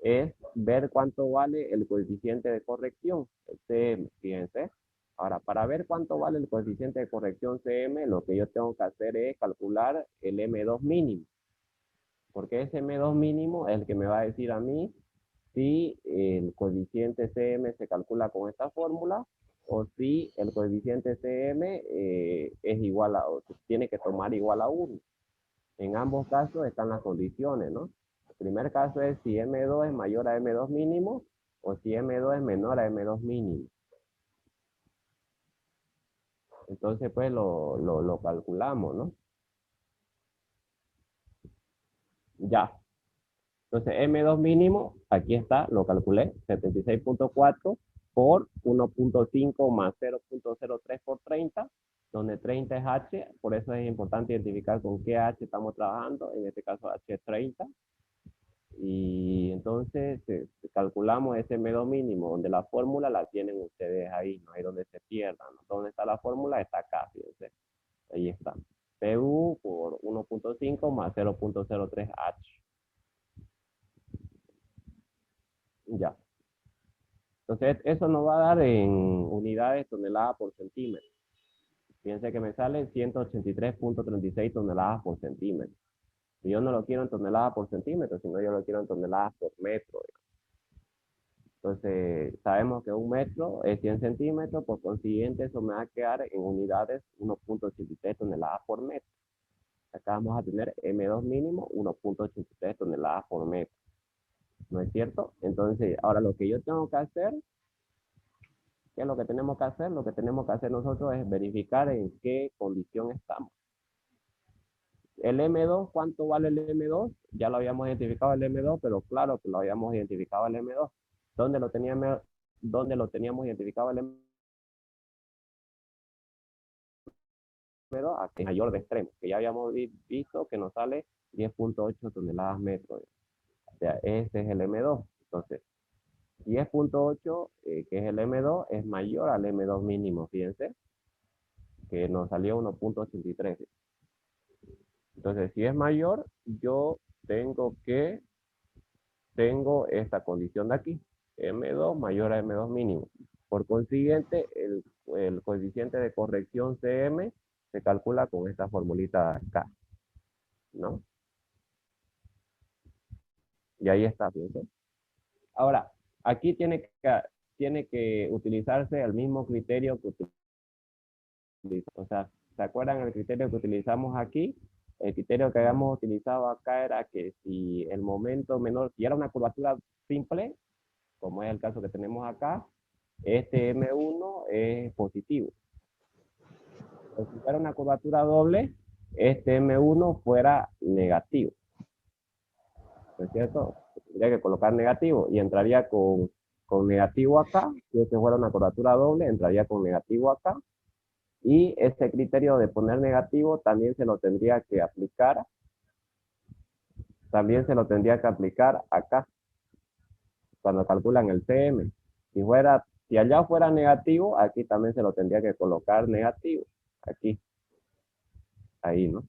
Speaker 1: es ver cuánto vale el coeficiente de corrección, el CM, fíjense. Ahora, para ver cuánto vale el coeficiente de corrección CM, lo que yo tengo que hacer es calcular el M2 mínimo. Porque ese M2 mínimo es el que me va a decir a mí si el coeficiente CM se calcula con esta fórmula o si el coeficiente CM es igual a, o tiene que tomar igual a 1. En ambos casos están las condiciones, ¿no? El primer caso es si M2 es mayor a M2 mínimo o si M2 es menor a M2 mínimo. Entonces, pues lo calculamos, ¿no? Ya. Entonces, M2 mínimo, aquí está, lo calculé, 76.4 por 1.5 más 0.03 por 30, donde 30 es H, por eso es importante identificar con qué H estamos trabajando, en este caso H es 30, y entonces calculamos ese M2 mínimo, donde la fórmula la tienen ustedes ahí, no hay donde se pierdan, ¿no? ¿Dónde está la fórmula? Está acá, fíjense, ahí está. PU por 1.5 más 0.03H. Ya. Entonces, eso nos va a dar en unidades toneladas por centímetro. Fíjense que me sale 183.36 toneladas por centímetro. Y yo no lo quiero en toneladas por centímetro, sino yo lo quiero en toneladas por metro. Entonces, sabemos que un metro es 100 centímetros, por consiguiente, eso me va a quedar en unidades 1.83 toneladas por metro. Acá vamos a tener M2 mínimo 1.83 toneladas por metro. ¿No es cierto? Entonces, ahora lo que yo tengo que hacer, ¿qué es lo que tenemos que hacer? Lo que tenemos que hacer nosotros es verificar en qué condición estamos. El M2, ¿cuánto vale el M2? Ya lo habíamos identificado el M2, pero claro que lo habíamos identificado el M2. ¿Dónde lo teníamos identificado el M2? Aquí, mayor de extremo, que ya habíamos visto que nos sale 10.8 toneladas metros. O sea, ese es el M2. Entonces, 10.8, que es el M2, es mayor al M2 mínimo, fíjense, que nos salió 1.83. Entonces, si es mayor, yo tengo esta condición de aquí, M2 mayor a M2 mínimo. Por consiguiente, el coeficiente de corrección CM se calcula con esta formulita acá, ¿no? Y ahí está, fíjense. Ahora, aquí tiene que utilizarse el mismo criterio que utilizamos. O sea, ¿se acuerdan el criterio que utilizamos aquí? El criterio que habíamos utilizado acá era que si el momento menor, si era una curvatura simple, como es el caso que tenemos acá, este M1 es positivo. O si fuera una curvatura doble, este M1 fuera negativo. ¿No es cierto? Tendría que colocar negativo y entraría con negativo acá. Si este fuera una curvatura doble, entraría con negativo acá. Y ese criterio de poner negativo también se lo tendría que aplicar. También se lo tendría que aplicar acá, cuando calculan el CM. Si allá fuera negativo, aquí también se lo tendría que colocar negativo. Aquí, ahí, ¿no?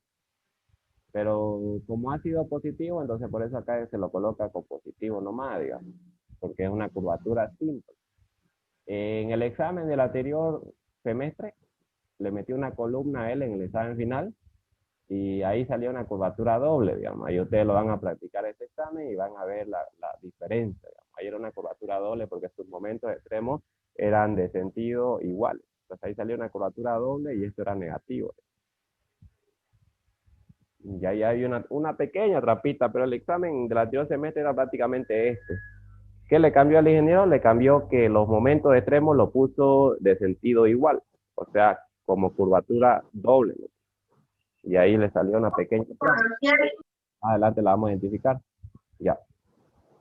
Speaker 1: Pero como ha sido positivo, entonces por eso acá se lo coloca con positivo nomás, digamos, porque es una curvatura simple. En el examen del anterior semestre, le metí una columna a él en el examen final y ahí salió una curvatura doble, digamos. Ahí ustedes lo van a practicar ese examen y van a ver la diferencia, digamos. Ahí era una curvatura doble porque sus momentos extremos eran de sentido iguales. Entonces ahí salió una curvatura doble y esto era negativo. Y ahí hay una pequeña trapita, pero el examen del anterior semestre era prácticamente este. ¿Qué le cambió al ingeniero? Le cambió que los momentos extremos lo puso de sentido igual, o sea, como curvatura doble, ¿no? Y ahí le salió una pequeña trapa. Adelante la vamos a identificar. Ya.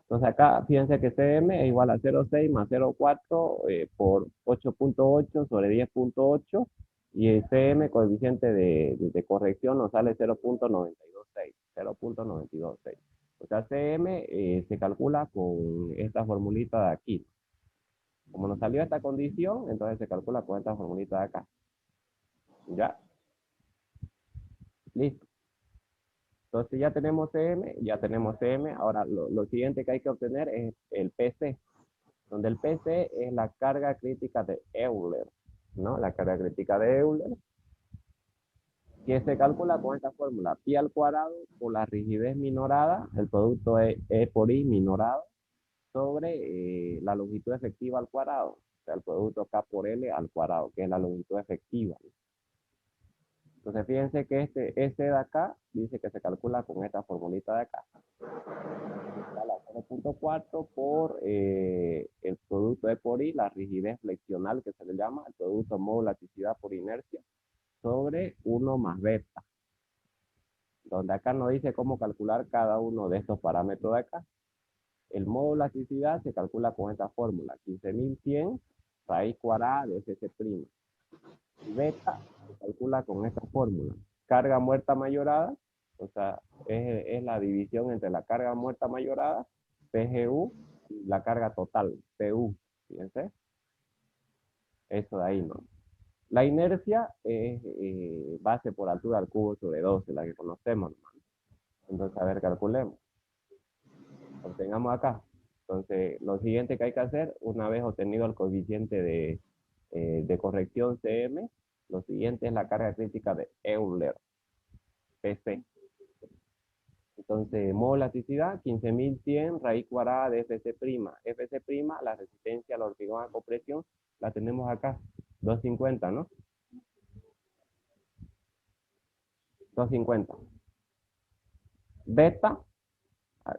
Speaker 1: Entonces acá, fíjense que CM es igual a 0,6 más 0,4 por 8.8 sobre 10.8 y el CM, coeficiente de corrección, nos sale 0.926. 0.926. O sea, CM se calcula con esta formulita de aquí. Como nos salió esta condición, entonces se calcula con esta formulita de acá. ¿Ya? Listo. Entonces ya tenemos CM, ya tenemos CM. Ahora lo siguiente que hay que obtener es el PC, donde el PC es la carga crítica de Euler. ¿no? La carga crítica de Euler, que se calcula con esta fórmula, pi al cuadrado por la rigidez minorada, el producto E por I minorado, sobre la longitud efectiva al cuadrado, o sea, el producto K por L al cuadrado, que es la longitud efectiva. Entonces, fíjense que este de acá dice que se calcula con esta formulita de acá. La 0.4 por el producto E por I, la rigidez flexional que se le llama, el producto modo elasticidad por inercia, sobre 1 más beta. Donde acá nos dice cómo calcular cada uno de estos parámetros de acá. El modo elasticidad se calcula con esta fórmula, 15.100 raíz cuadrada de Fc'. Y beta se calcula con esta fórmula. Carga muerta mayorada, o sea, es la división entre la carga muerta mayorada, PGU, y la carga total, PU. Fíjense, eso de ahí, ¿no? La inercia es base por altura al cubo sobre 12, la que conocemos, ¿no? Entonces, a ver, calculemos. Obtengamos acá. Entonces, lo siguiente que hay que hacer, una vez obtenido el coeficiente de corrección CM, lo siguiente es la carga crítica de Euler, PC. Entonces, modo elasticidad, 15.100 raíz cuadrada de Fc'. Fc', la resistencia al hormigón a compresión, la tenemos acá, 250, ¿no? 250. Beta,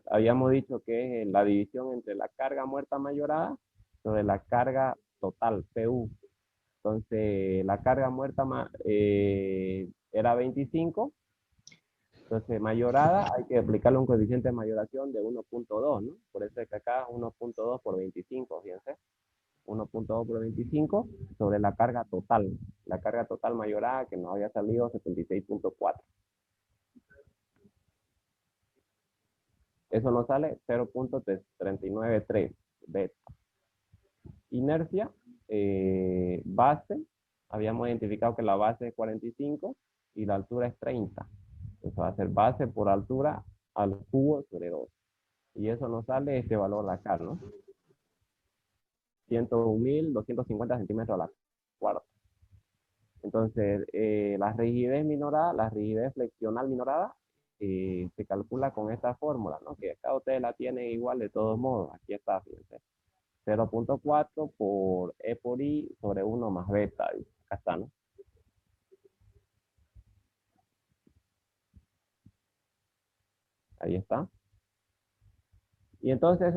Speaker 1: habíamos dicho que es la división entre la carga muerta mayorada sobre la carga total, PU. Entonces, la carga muerta era 25. Entonces, mayorada, hay que aplicarle un coeficiente de mayoración de 1.2, ¿no? Por eso es que acá 1.2 por 25, fíjense. 1.2 por 25 sobre la carga total. La carga total mayorada que nos había salido 76.4. Eso nos sale 0.393 beta. Inercia, base, habíamos identificado que la base es 45 y la altura es 30. Entonces va a ser base por altura al cubo sobre 2. Y eso nos sale este valor de acá, ¿no? 101.250 centímetros a la cuarta. Entonces, la rigidez minorada, la rigidez flexional minorada, se calcula con esta fórmula, ¿no? Que acá ustedes la tienen igual de todos modos. Aquí está, fíjense. 0.4 por E por I sobre 1 más beta. Acá está, ¿no? Ahí está. Y entonces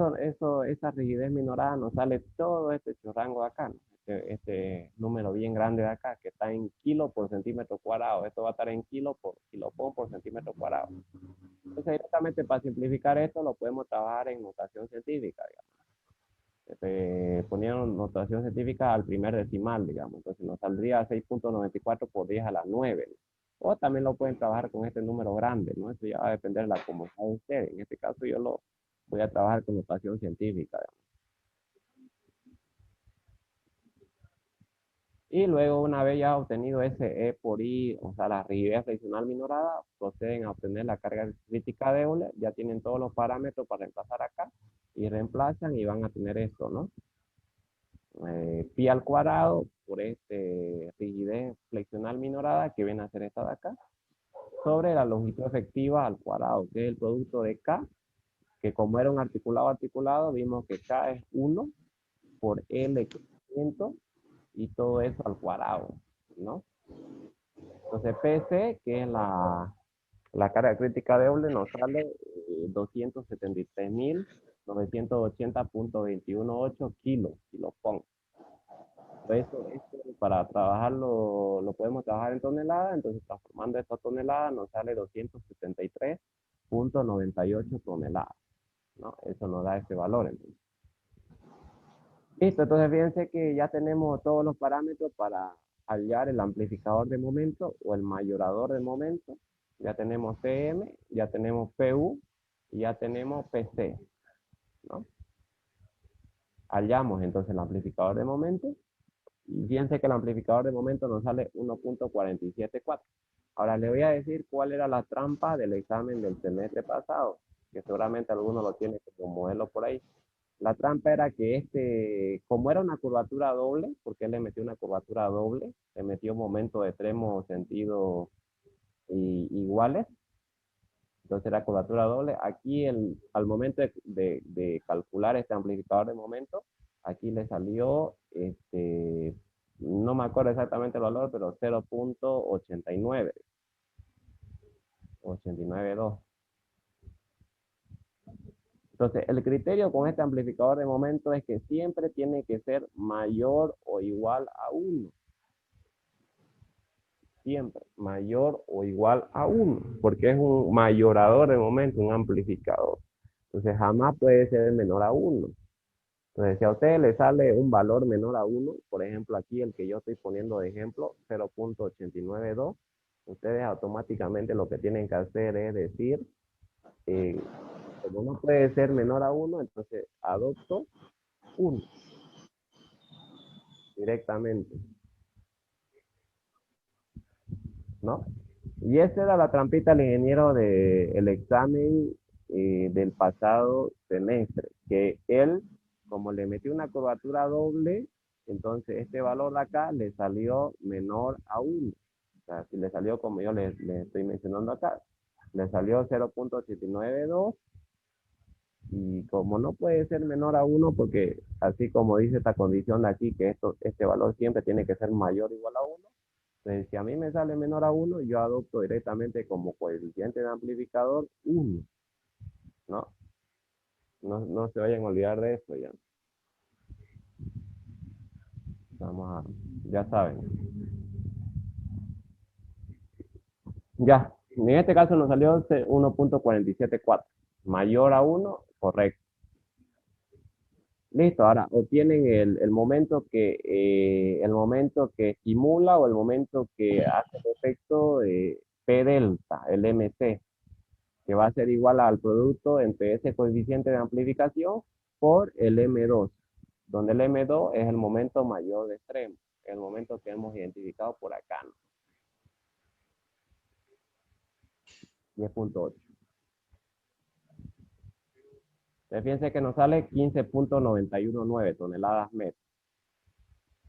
Speaker 1: esa rigidez minorada nos sale todo este rango de acá, ¿no? Este número bien grande de acá, que está en kilo por centímetro cuadrado. Esto va a estar en kilopon por centímetro cuadrado. Entonces, directamente para simplificar esto, lo podemos trabajar en notación científica, digamos. Ponieron notación científica al primer decimal, digamos. Entonces, nos saldría 6.94 por 10 a la 9, ¿no? O también lo pueden trabajar con este número grande, ¿no? Eso ya va a depender de la comodidad de ustedes. En este caso, yo lo voy a trabajar con notación científica, digamos. Y luego, una vez ya obtenido ese E por I, o sea, la rigidez friccional minorada, proceden a obtener la carga crítica de Euler. Ya tienen todos los parámetros para reemplazar acá. Y reemplazan y van a tener esto, ¿no? Pi al cuadrado por este rigidez flexional minorada, que viene a ser esta de acá, sobre la longitud efectiva al cuadrado, que es el producto de K, que como era un articulado articulado, vimos que K es 1 por L y todo eso al cuadrado, ¿no? Entonces, PC, que es la carga crítica de Euler, nos sale 273.980.218 kilopon. Esto para trabajarlo, lo podemos trabajar en toneladas, entonces transformando esta tonelada nos sale 273.98 toneladas, ¿no? Eso nos da ese valor. Entonces. Listo, entonces fíjense que ya tenemos todos los parámetros para hallar el amplificador de momento o el mayorador de momento. Ya tenemos CM, ya tenemos PU y ya tenemos PC, ¿no? Hallamos entonces el amplificador de momento. Y fíjense que el amplificador de momento nos sale 1.474. Ahora le voy a decir cuál era la trampa del examen del semestre pasado, que seguramente alguno lo tiene como modelo por ahí. La trampa era que como era una curvatura doble, porque él le metió una curvatura doble, le metió momentos de extremo sentido iguales, entonces era curvatura doble. Aquí al momento de calcular este amplificador de momento, aquí le salió, no me acuerdo exactamente el valor, pero 0.89, 89.2. Entonces, el criterio con este amplificador de momento es que siempre tiene que ser mayor o igual a 1. Siempre mayor o igual a 1, porque es un mayorador de momento, un amplificador. Entonces, jamás puede ser menor a 1. Entonces, si a ustedes les sale un valor menor a 1, por ejemplo, aquí el que yo estoy poniendo de ejemplo, 0.892, ustedes automáticamente lo que tienen que hacer es decir, eh, como no puede ser menor a 1, entonces adopto 1 directamente, ¿no? Y esa era la trampita del ingeniero del examen del pasado semestre, que él, como le metió una curvatura doble, entonces este valor de acá le salió menor a 1. O sea, si le salió como yo le estoy mencionando acá, le salió 0.892 y como no puede ser menor a 1, porque así como dice esta condición de aquí, que este valor siempre tiene que ser mayor o igual a 1, entonces si a mí me sale menor a 1, yo adopto directamente como coeficiente de amplificador 1, ¿no? No se vayan a olvidar de eso ya. Vamos a, ya saben. Ya, en este caso nos salió 1.474, mayor a 1, correcto. Listo, ahora obtienen el momento que estimula o el momento que hace el efecto de P delta, el MC, que va a ser igual al producto entre ese coeficiente de amplificación por el M2, donde el M2 es el momento mayor de extremo, el momento que hemos identificado por acá, ¿no? 10.8. Fíjense que nos sale 15.919 toneladas metro.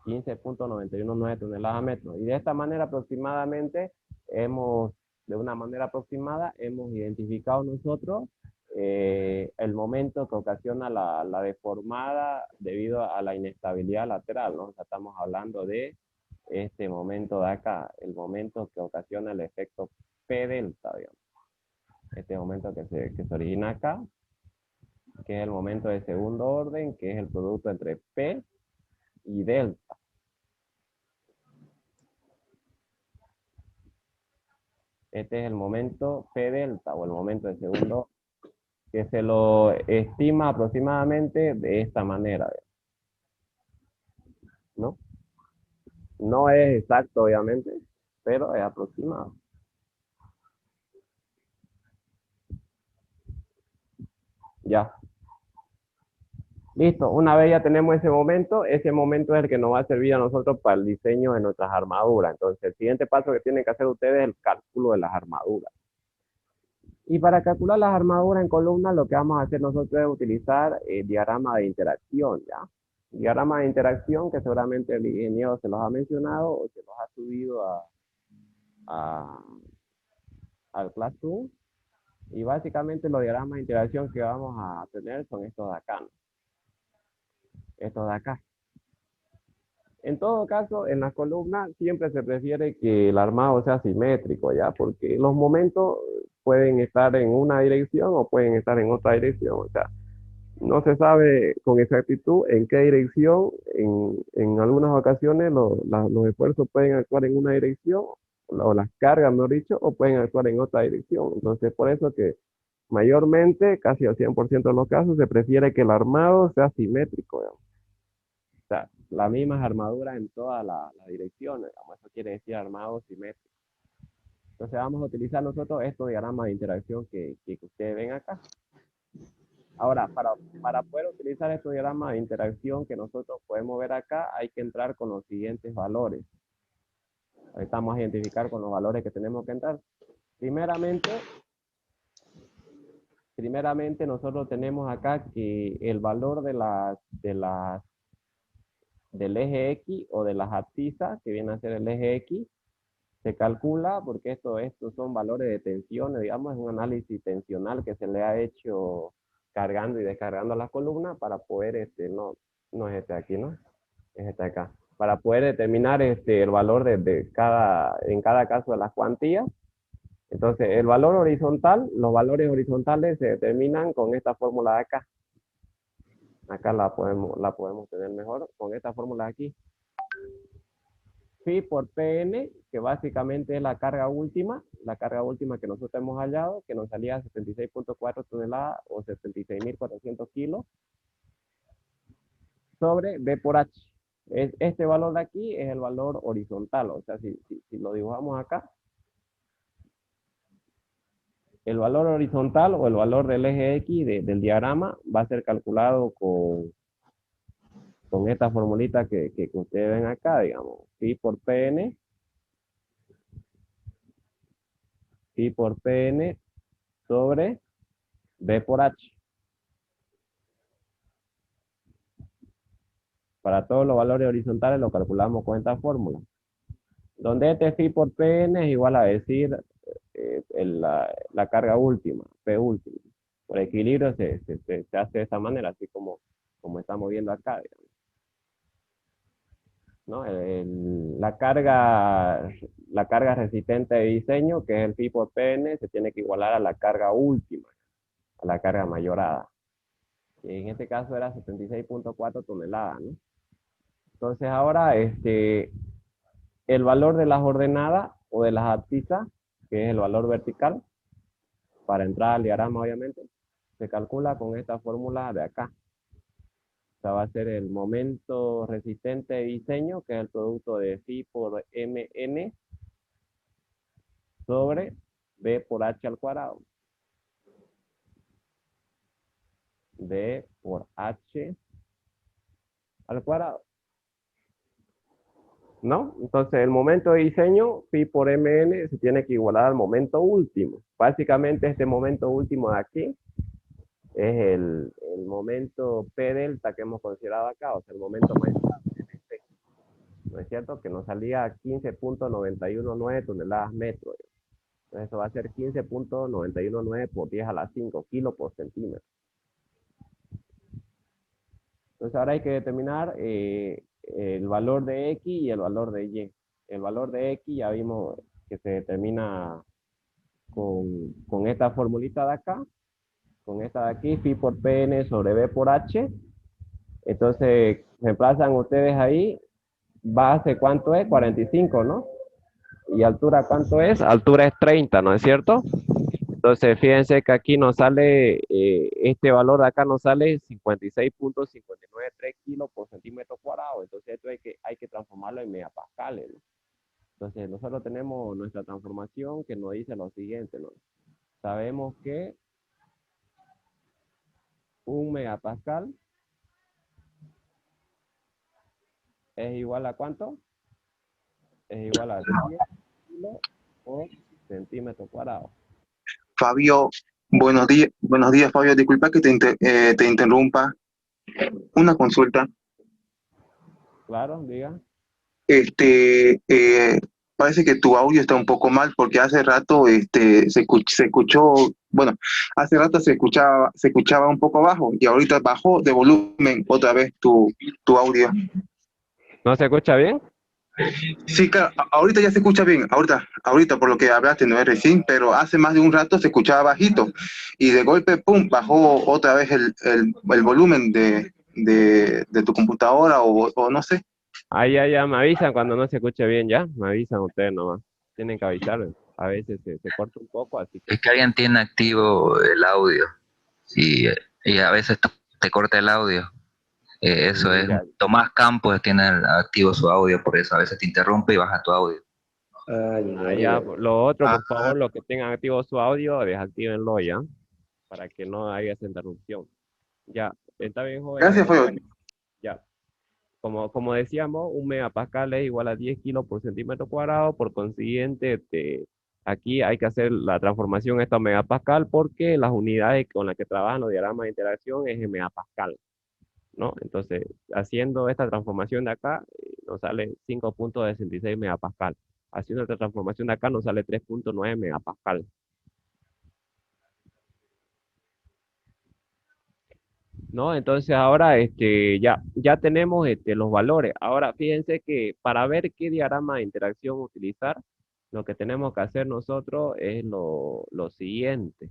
Speaker 1: 15.919 toneladas metro. Y de esta manera aproximadamente hemos, de una manera aproximada, hemos identificado nosotros el momento que ocasiona la deformada debido a la inestabilidad lateral, ¿no? O sea, estamos hablando de este momento de acá, el momento que ocasiona el efecto P delta, digamos. Este momento que se origina acá, que es el momento de segundo orden, que es el producto entre P y delta. Este es el momento P delta o el momento de segundo, que se lo estima aproximadamente de esta manera, ¿no? No es exacto, obviamente, pero es aproximado. Ya. Listo. Una vez ya tenemos ese momento es el que nos va a servir a nosotros para el diseño de nuestras armaduras. Entonces, el siguiente paso que tienen que hacer ustedes es el cálculo de las armaduras. Y para calcular las armaduras en columna, lo que vamos a hacer nosotros es utilizar el diagrama de interacción, ¿ya? Diagrama de interacción que seguramente el ingeniero se los ha mencionado o se los ha subido a- al Classroom. Y básicamente los diagramas de interacción que vamos a tener son estos de acá, ¿no? Estos de acá. En todo caso, en las columnas siempre se prefiere que el armado sea simétrico, ¿ya? Porque los momentos pueden estar en una dirección o pueden estar en otra dirección. O sea, no se sabe con exactitud en qué dirección, en algunas ocasiones los esfuerzos pueden actuar en una dirección, o las cargas, mejor dicho, o pueden actuar en otra dirección. Entonces, por eso que mayormente, casi al 100% de los casos, se prefiere que el armado sea simétrico, digamos. O sea, las mismas armaduras en todas las direcciones, digamos. Eso quiere decir armado simétrico. Entonces, vamos a utilizar nosotros estos diagramas de interacción que ustedes ven acá. Ahora, para poder utilizar estos diagramas de interacción que nosotros podemos ver acá, hay que entrar con los siguientes valores. Ahorita vamos a identificar con los valores que tenemos que entrar. Primeramente, primeramente nosotros tenemos acá que el valor del eje X o de las abscisas, que viene a ser el eje X, se calcula porque estos son valores de tensiones, digamos, es un análisis tensional que se le ha hecho cargando y descargando las columnas para poder, no es este aquí, ¿no? Es este acá. Para poder determinar el valor en cada caso de las cuantías. Entonces, el valor horizontal, los valores horizontales se determinan con esta fórmula de acá. Acá la podemos tener mejor con esta fórmula de aquí. Phi por Pn, que básicamente es la carga última que nosotros hemos hallado, que nos salía 76.4 toneladas o 76.400 kilos, sobre B por H. Este valor de aquí es el valor horizontal, o sea, si lo dibujamos acá, el valor horizontal o el valor del eje X del diagrama va a ser calculado con esta formulita que ustedes ven acá, digamos, Phi por Pn sobre B por H. Para todos los valores horizontales lo calculamos con esta fórmula. Donde este phi por Pn es igual a decir la carga última, P última. Por equilibrio se hace de esta manera, así como estamos viendo acá, digamos, ¿no? La carga resistente de diseño, que es el phi por Pn, se tiene que igualar a la carga última, a la carga mayorada. Y en este caso era 76.4 toneladas, ¿no? Entonces ahora, el valor de las ordenadas o de las abscisas, que es el valor vertical, para entrar al diagrama obviamente, se calcula con esta fórmula de acá. O sea, va a ser el momento resistente de diseño, que es el producto de phi por mn sobre b por h al cuadrado. B por h al cuadrado. ¿No? Entonces, el momento de diseño, phi por mn, se tiene que igualar al momento último. Básicamente, este momento último de aquí es el momento P delta que hemos considerado acá, o sea, el momento mayor, ¿no es cierto? Que nos salía 15.919 toneladas metro. Entonces, eso va a ser 15.919 por 10 a la 5 kilos por centímetro. Entonces, ahora hay que determinar el valor de X y el valor de Y. El valor de X ya vimos que se determina con esta formulita de acá, con esta de aquí, phi por Pn sobre B por H. Entonces, reemplazan ustedes ahí, base, ¿cuánto es? 45, ¿no? Y altura, ¿cuánto es? Altura es 30, ¿no es cierto? Entonces, fíjense que aquí nos sale, este valor de acá nos sale 56.593 kilos por centímetro cuadrado. Entonces, esto hay que transformarlo en megapascales, ¿no? Entonces, nosotros tenemos nuestra transformación que nos dice lo siguiente, ¿no? Sabemos que un megapascal es igual a ¿cuánto? Es igual a 10 kilos por centímetro cuadrado.
Speaker 2: Fabio, buenos días, Fabio. Disculpa que te interrumpa. Una consulta.
Speaker 1: Claro, diga.
Speaker 2: Este, parece que tu audio está un poco mal porque hace rato, se escuchó, bueno, hace rato se escuchaba un poco bajo y ahorita bajó de volumen otra vez tu audio.
Speaker 1: ¿No se escucha bien?
Speaker 2: Sí, claro, ahorita ya se escucha bien, ahorita por lo que hablaste no es recién, pero hace más de un rato se escuchaba bajito y de golpe, pum, bajó otra vez el volumen de tu computadora o no sé.
Speaker 1: Ahí ya me avisan cuando no se escuche bien, ya. Me avisan ustedes nomás. Tienen que avisarme. A veces se corta un poco, así que.
Speaker 3: Es que alguien tiene activo el audio y a veces te corta el audio. Eso es.
Speaker 1: Ya.
Speaker 3: Tomás Campos tiene activo su audio, por eso a veces te interrumpe y baja tu audio.
Speaker 1: Ya. Lo otro,
Speaker 2: Ah,
Speaker 1: por favor, los que tengan activo su audio, desactívenlo ya. Para que no haya esa interrupción. Ya. Está bien, joven.
Speaker 2: gracias,
Speaker 1: Entonces,
Speaker 2: Fabio.
Speaker 1: ya. Como decíamos, un megapascal es igual a 10 kilos por centímetro cuadrado. Por consiguiente, Aquí hay que hacer la transformación esta a megapascal porque las unidades con las que trabajan los diagramas de interacción es en megapascal, ¿no? Entonces, haciendo esta transformación de acá, nos sale 5.66 megapascal. Haciendo esta transformación de acá, nos sale 3.9 megapascal. ¿No? Entonces ahora ya tenemos los valores. Ahora fíjense que para ver qué diagrama de interacción utilizar, lo que tenemos que hacer nosotros es lo siguiente.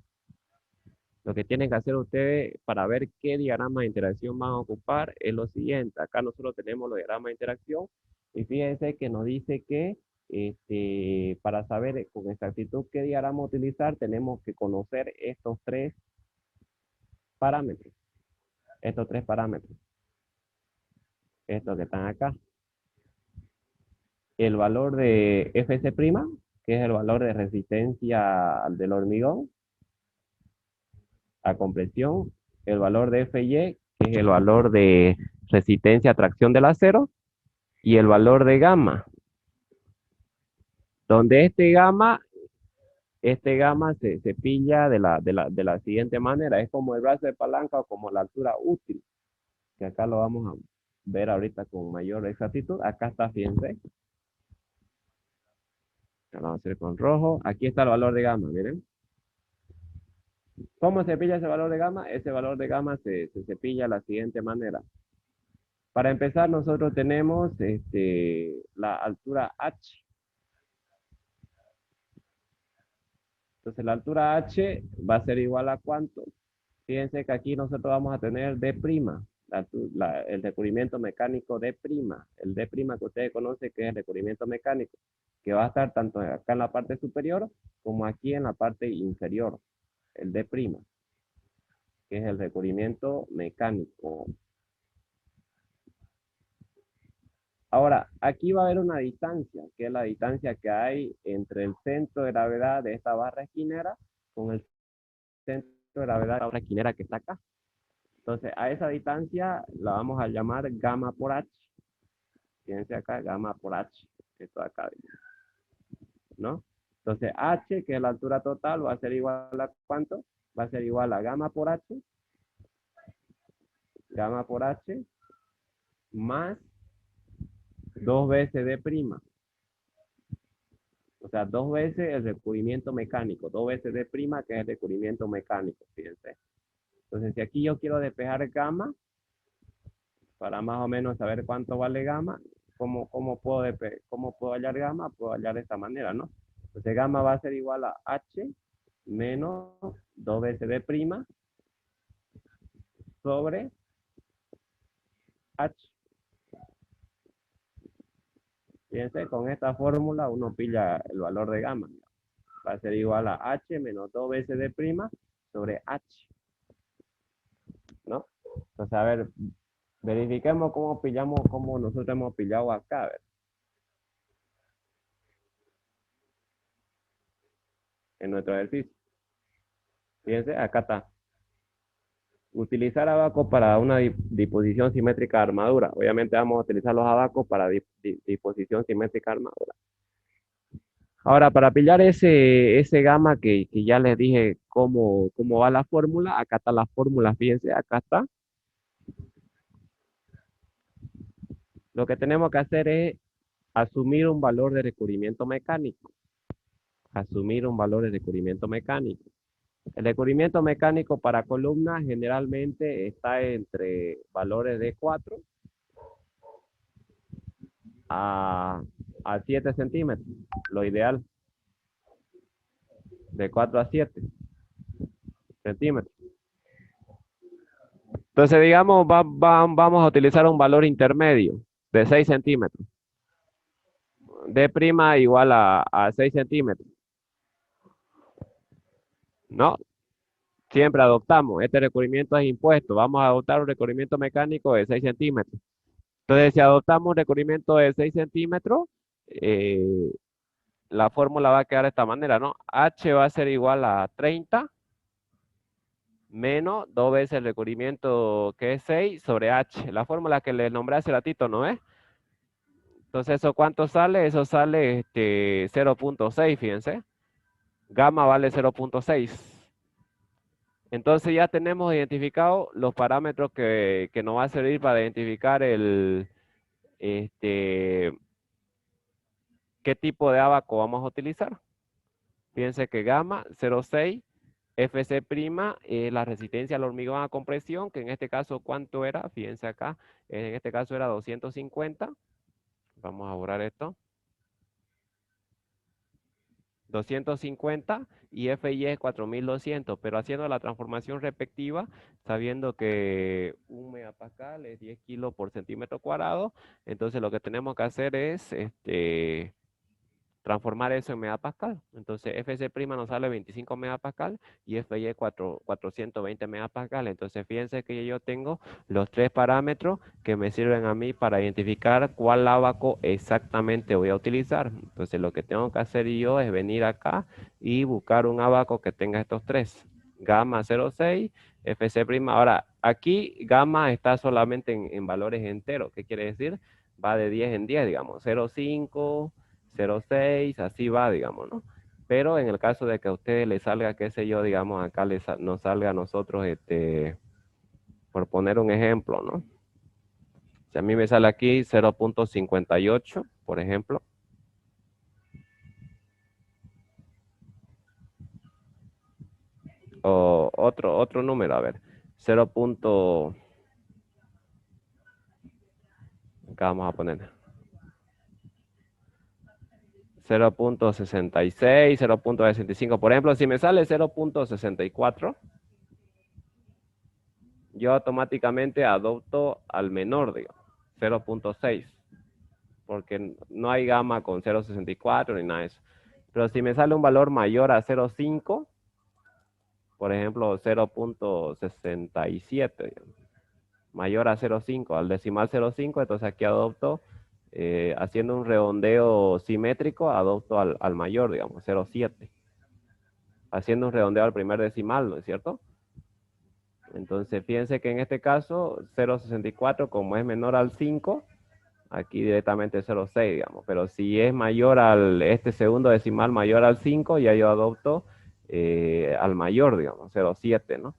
Speaker 1: Lo que tienen que hacer ustedes para ver qué diagrama de interacción van a ocupar es lo siguiente. Acá nosotros tenemos los diagramas de interacción y fíjense que nos dice que para saber con exactitud qué diagrama utilizar, tenemos que conocer estos tres parámetros. Estos tres parámetros. Estos que están acá. El valor de Fc', que es el valor de resistencia del hormigón a compresión, el valor de Fy, que es el valor de resistencia a tracción del acero, y el valor de gamma, donde este gamma se pilla de la siguiente manera, es como el brazo de palanca o como la altura útil, que acá lo vamos a ver ahorita con mayor exactitud. Acá está, fíjense. Lo vamos a hacer con rojo. Aquí está el valor de gamma, miren. ¿Cómo se pilla ese valor de gamma? Ese valor de gamma se cepilla de la siguiente manera. Para empezar, nosotros tenemos la altura H. Entonces, la altura H va a ser igual a ¿cuánto? Fíjense que aquí nosotros vamos a tener D', el recubrimiento mecánico D'. El D' que ustedes conocen que es el recubrimiento mecánico, que va a estar tanto acá en la parte superior como aquí en la parte inferior. El D', que es el recubrimiento mecánico. Ahora, aquí va a haber una distancia, que es la distancia que hay entre el centro de gravedad de esta barra esquinera con el centro de gravedad de la barra esquinera que está acá. Entonces, a esa distancia la vamos a llamar gamma por H. Fíjense acá, gamma por H. Esto de acá, ¿no? Entonces, H, que es la altura total, va a ser igual a ¿cuánto? Va a ser igual a gamma por H más 2 veces D'. O sea, 2 veces el recubrimiento mecánico, 2 veces D', que es el recubrimiento mecánico, fíjense. Entonces, si aquí yo quiero despejar gamma, para más o menos saber cuánto vale gamma, ¿cómo puedo hallar gamma? Puedo hallar de esta manera, ¿no? Entonces, gamma va a ser igual a H menos 2 veces D' sobre H. Fíjense, con esta fórmula uno pilla el valor de gamma. Va a ser igual a H menos 2 veces D' sobre H. ¿No? Entonces, a ver, verifiquemos cómo nosotros hemos pillado acá. A ver. En nuestro ejercicio. Fíjense, acá está. Utilizar abacos para una disposición simétrica de armadura. Obviamente vamos a utilizar los abacos para disposición simétrica de armadura. Ahora, para pillar ese gamma que ya les dije cómo va la fórmula, acá está la fórmula, fíjense, acá está. Lo que tenemos que hacer es asumir un valor de recubrimiento mecánico. Asumir un valor de recubrimiento mecánico. El recubrimiento mecánico para columnas generalmente está entre valores de 4 a 7 centímetros, lo ideal. De 4 a 7 centímetros. Entonces, digamos, vamos a utilizar un valor intermedio de 6 centímetros. D' igual a 6 centímetros. ¿No? Siempre adoptamos. Este recubrimiento es impuesto. Vamos a adoptar un recubrimiento mecánico de 6 centímetros. Entonces, si adoptamos un recubrimiento de 6 centímetros, la fórmula va a quedar de esta manera, ¿no? H va a ser igual a 30 menos 2 veces el recubrimiento que es 6 sobre H. La fórmula que le nombré hace ratito, ¿no es? Entonces, ¿eso cuánto sale? Eso sale 0.6, fíjense. Gamma vale 0.6. Entonces ya tenemos identificado los parámetros que nos va a servir para identificar qué tipo de abaco vamos a utilizar. Fíjense que gamma 0.6, FC' es la resistencia al hormigón a compresión, que en este caso, ¿cuánto era? Fíjense acá, en este caso era 250. Vamos a borrar esto. 250 y FI es 4200, pero haciendo la transformación respectiva, sabiendo que 1 megapascal es 10 kilos por centímetro cuadrado, entonces lo que tenemos que hacer es transformar eso en megapascal. Entonces, FC' nos sale 25 megapascal y FY 420 megapascal. Entonces, fíjense que yo tengo los tres parámetros que me sirven a mí para identificar cuál abaco exactamente voy a utilizar. Entonces, lo que tengo que hacer yo es venir acá y buscar un abaco que tenga estos tres. Gamma 0.6, FC'. Ahora, aquí gamma está solamente en valores enteros. ¿Qué quiere decir? Va de 10 en 10, digamos, 0.5, 0.6, así va, digamos, ¿no? Pero en el caso de que a ustedes les salga, qué sé yo, digamos, acá nos salga a nosotros, por poner un ejemplo, ¿no? Si a mí me sale aquí 0.58, por ejemplo. O otro número, a ver. 0. Acá vamos a poner 0.66, 0.65. Por ejemplo, si me sale 0.64, yo automáticamente adopto al menor, digamos, 0.6, porque no hay gama con 0.64 ni nada de eso. Pero si me sale un valor mayor a 0.5, por ejemplo, 0.67, mayor a 0.5, al decimal 0.5, entonces aquí adopto, haciendo un redondeo simétrico, adopto al mayor, digamos, 0.7. Haciendo un redondeo al primer decimal, ¿no es cierto? Entonces, fíjense que en este caso, 0.64, como es menor al 5, aquí directamente 0.6, digamos. Pero si es mayor este segundo decimal mayor al 5, ya yo adopto al mayor, digamos, 0.7, ¿no?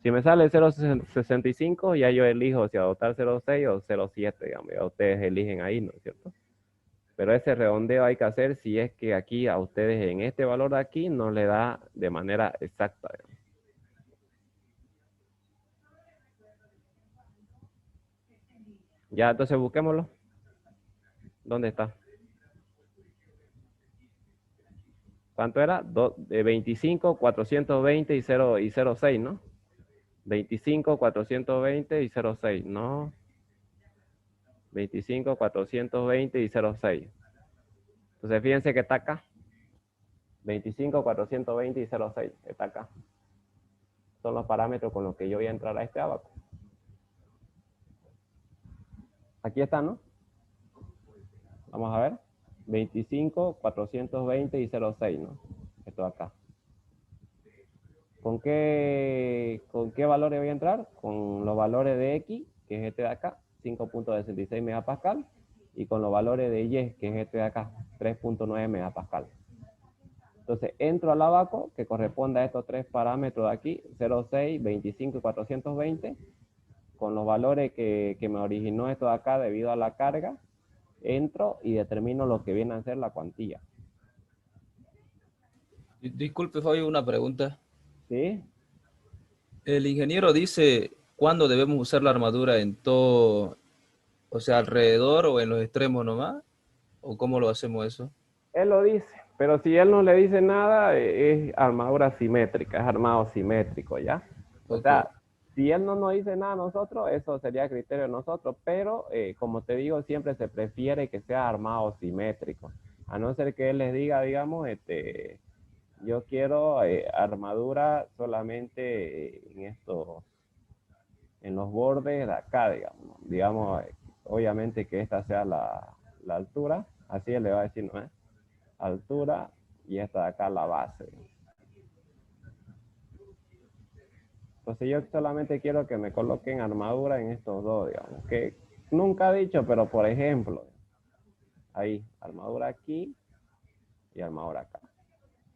Speaker 1: Si me sale 0.65, ya yo elijo si adoptar 0.6 o 0.7, digamos. Ya ustedes eligen ahí, ¿no es cierto? Pero ese redondeo hay que hacer si es que aquí a ustedes en este valor de aquí no le da de manera exacta, digamos. Ya, entonces busquémoslo. ¿Dónde está? ¿Cuánto era? 25, 420 y 0.6, ¿no? 25, 420 y 0.6, ¿no? 25, 420 y 0.6. Entonces fíjense que está acá. 25, 420 y 0.6. Está acá. Son los parámetros con los que yo voy a entrar a este abaco. Aquí está, ¿no? Vamos a ver. 25, 420 y 0.6, ¿no? Esto acá. ¿Con qué valores voy a entrar? Con los valores de X, que es este de acá, 5.66 megapascal, y con los valores de Y, que es este de acá, 3.9 megapascal. Entonces entro al abaco, que corresponde a estos tres parámetros de aquí, 0.6, 25 y 420, con los valores que me originó esto de acá debido a la carga, entro y determino lo que viene a ser la cuantía.
Speaker 4: Disculpe, Fabio, una pregunta.
Speaker 1: ¿Sí?
Speaker 4: El ingeniero dice cuándo debemos usar la armadura en todo, o sea, alrededor o en los extremos nomás, o cómo lo hacemos eso.
Speaker 1: Él lo dice, pero si él no le dice nada, es armadura simétrica, es armado simétrico, ¿ya? O
Speaker 4: Ok.
Speaker 1: sea, si él no nos dice nada a nosotros, eso sería criterio de nosotros, pero como te digo, siempre se prefiere que sea armado simétrico, a no ser que él les diga, digamos, yo quiero armadura solamente en los bordes de acá, digamos, obviamente que esta sea la altura, así él le va a decir, ¿no? Altura y esta de acá la base. Entonces yo solamente quiero que me coloquen armadura en estos dos, digamos, que nunca he dicho, pero por ejemplo, ahí, armadura aquí y armadura acá.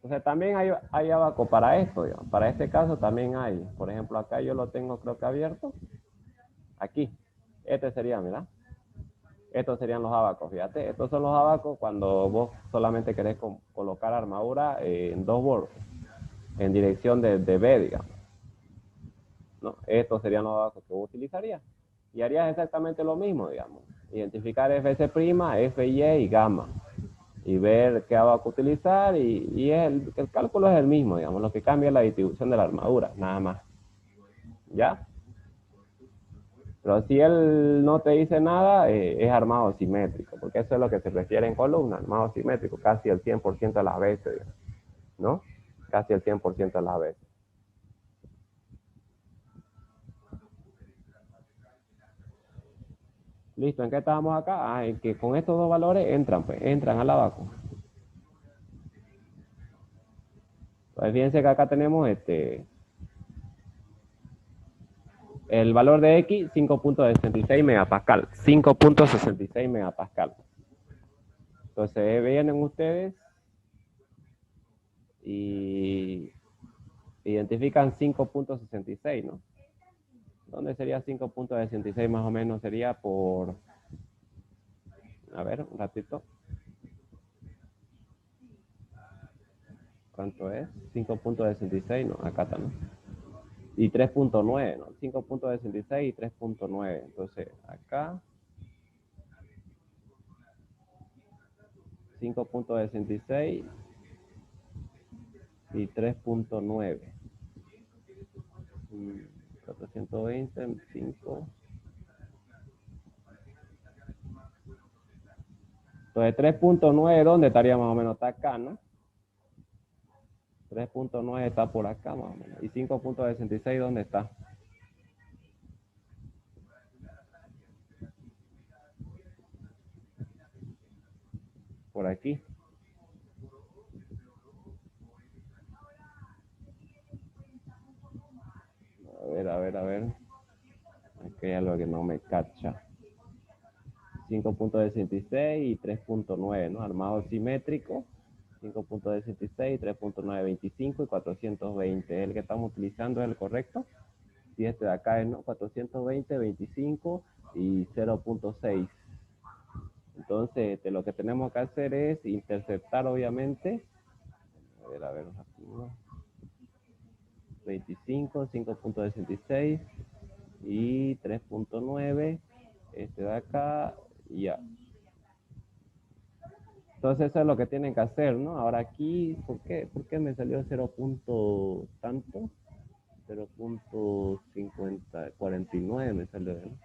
Speaker 1: Entonces también hay abaco para esto, digamos. Para este caso también hay. Por ejemplo, acá yo lo tengo creo que abierto. Aquí. Este sería, mira. Estos serían los abacos, fíjate. Estos son los abacos cuando vos solamente querés colocar armadura en dos bordes, en dirección de B, digamos. ¿No? Estos serían los abacos que vos utilizarías. Y harías exactamente lo mismo, digamos. Identificar FC', FY y gamma. Y ver qué abaco utilizar. Y el cálculo es el mismo, digamos. Lo que cambia es la distribución de la armadura, nada más. ¿Ya? Pero si él no te dice nada, es armado simétrico, porque eso es lo que se refiere en columna, armado simétrico, casi el 100% de las veces, ¿no? Casi el 100% de las veces. Listo, ¿en qué estábamos acá? Ah, en que con estos dos valores entran, pues, entran al abaco. Pues fíjense que acá tenemos el valor de X, 5.66 megapascal. 5.66 megapascal. Entonces vienen ustedes y identifican 5.66, ¿no? ¿Dónde sería 5.66 más o menos? Sería por... A ver, un ratito. ¿Cuánto es? 5.66, no, acá está, ¿no? Y 3.9, ¿no? 5.66 y 3.9. Entonces, acá 5.66 y 3.9. 420, 5. Entonces, 3.9, ¿dónde estaría más o menos? Está acá, ¿no? 3.9 está por acá más o menos. ¿Y 5.66 dónde está? Por aquí. A ver. Aquí hay algo que no me cacha. 5.66 y 3.9, ¿no? Armado simétrico. 5.16, 3.925 y 420. El que estamos utilizando es el correcto. Y este de acá es, ¿no? 420, 25 y 0.6. Entonces, lo que tenemos que hacer es interceptar, obviamente. A ver, 25, 5.16 y 3.9. Este de acá, y ya. Entonces eso es lo que tienen que hacer, ¿no? Ahora aquí, ¿por qué me salió 0. Tanto? 0.5049 me salió, ¿no?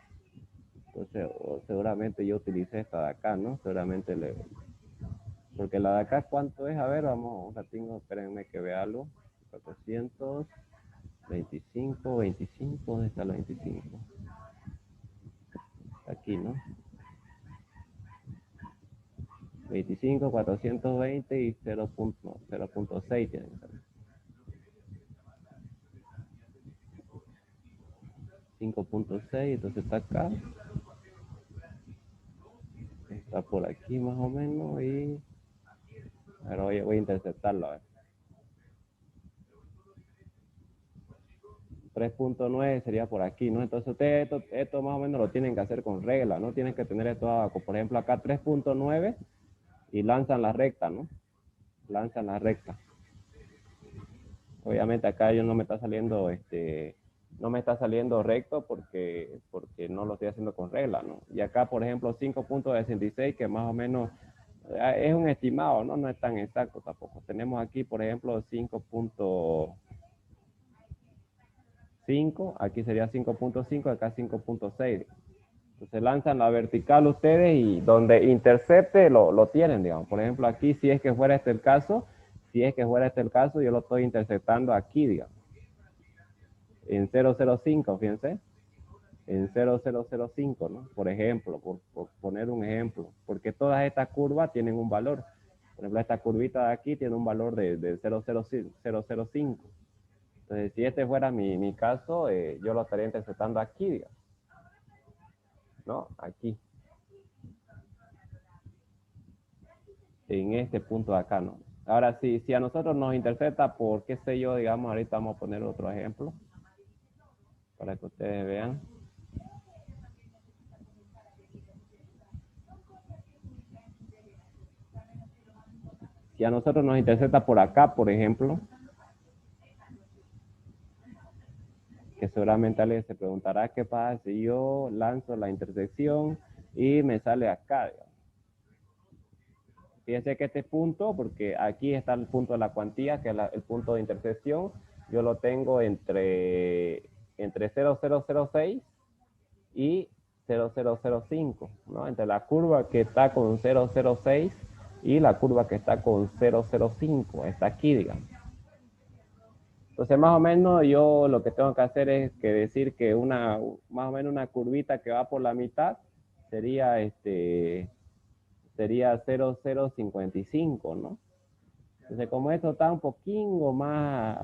Speaker 1: Entonces, seguramente yo utilicé esta de acá, ¿no? Seguramente porque la de acá, ¿cuánto es? A ver, vamos, un ratito, espérenme que vea algo. 425, 25, ¿dónde está la 25? Aquí, ¿no? 25, 420 y 0.6 tienen que ser. 5.6, entonces está acá. Está por aquí más o menos y... Ahora voy a interceptarlo, a ver. 3.9 sería por aquí, ¿no? Entonces ustedes esto más o menos lo tienen que hacer con regla, ¿no? Tienen que tener esto abajo. Por ejemplo, acá 3.9 y lanzan la recta, ¿no? Lanzan la recta. Obviamente acá yo no me está saliendo no me está saliendo recto porque no lo estoy haciendo con regla, ¿no? Y acá, por ejemplo, 5.66, que más o menos es un estimado, ¿no? No es tan exacto tampoco. Tenemos aquí, por ejemplo, 5.5, aquí sería 5.5, acá 5.6. Entonces lanzan la vertical ustedes y donde intercepte lo tienen, digamos. Por ejemplo, aquí si es que fuera este el caso, yo lo estoy interceptando aquí, digamos. En 005, fíjense. En 0005, ¿no? Por ejemplo, por poner un ejemplo. Porque todas estas curvas tienen un valor. Por ejemplo, esta curvita de aquí tiene un valor de 005. Entonces, si este fuera mi caso, yo lo estaría interceptando aquí, digamos. ¿No? Aquí. En este punto de acá, ¿no? Ahora, si a nosotros nos intercepta por, qué sé yo, digamos, ahorita vamos a poner otro ejemplo para que ustedes vean. Si a nosotros nos intercepta por acá, por ejemplo, que seguramente alguien se preguntará qué pasa si yo lanzo la intersección y me sale acá, digamos. Fíjense que este punto, porque aquí está el punto de la cuantía, que es el punto de intersección, yo lo tengo entre 0006 y 0005, ¿no? Entre la curva que está con 006 y la curva que está con 005, está aquí, digamos. Entonces, más o menos, yo lo que tengo que hacer es que decir que más o menos una curvita que va por la mitad sería sería 0055, ¿no? Entonces, como esto está un poquito más,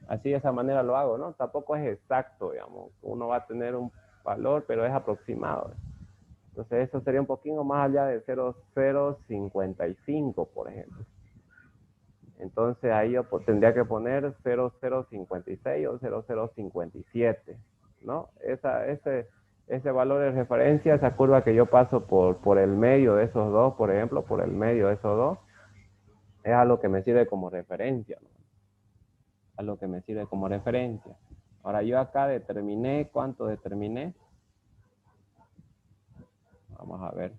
Speaker 1: así de esa manera lo hago, ¿no? Tampoco es exacto, digamos. Uno va a tener un valor, pero es aproximado. Entonces, eso sería un poquito más allá de 0055, por ejemplo. Entonces, ahí yo tendría que poner 0056 o 0057, ¿no? Ese valor de referencia, esa curva que yo paso por el medio de esos dos, por ejemplo, por el medio de esos dos, es algo que me sirve como referencia, ¿no? Algo que me sirve como referencia. Ahora, yo acá determiné, ¿cuánto determiné? Vamos a ver.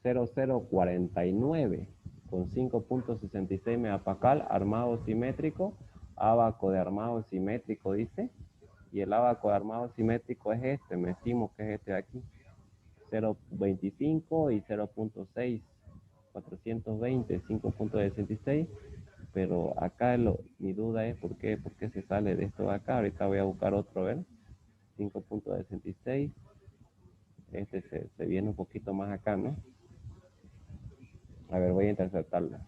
Speaker 1: 0049 con 5.66 megapascal, armado simétrico, ábaco de armado simétrico, dice. Y el ábaco de armado simétrico es este, me estimo que es este de aquí. 0.25 y 0.6, 420, 5.66. Pero acá mi duda es por qué se sale de esto de acá. Ahorita voy a buscar otro, ¿ver? 5.66. Este se viene un poquito más acá, ¿no? A ver, voy a interpretarlo.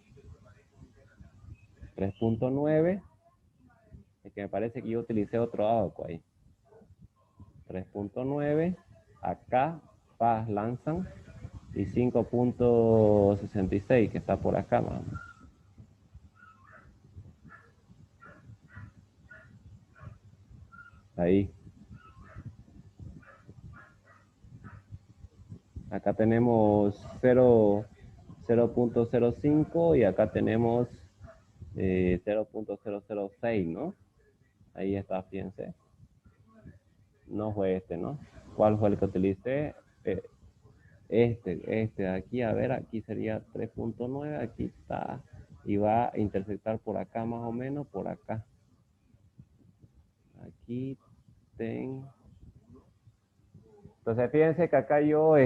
Speaker 1: 3.9. Es que me parece que yo utilicé otro abaco ahí. 3.9. Acá, paz lanzan. Y 5.66 que está por acá, mano. Ahí. Acá tenemos 0.05 y acá tenemos 0.006, ¿no? Ahí está, fíjense. No fue este, ¿no? ¿Cuál fue el que utilicé? Este de aquí, a ver, aquí sería 3.9, aquí está. Y va a intersectar por acá más o menos, por acá. Aquí tengo. Entonces fíjense que acá yo,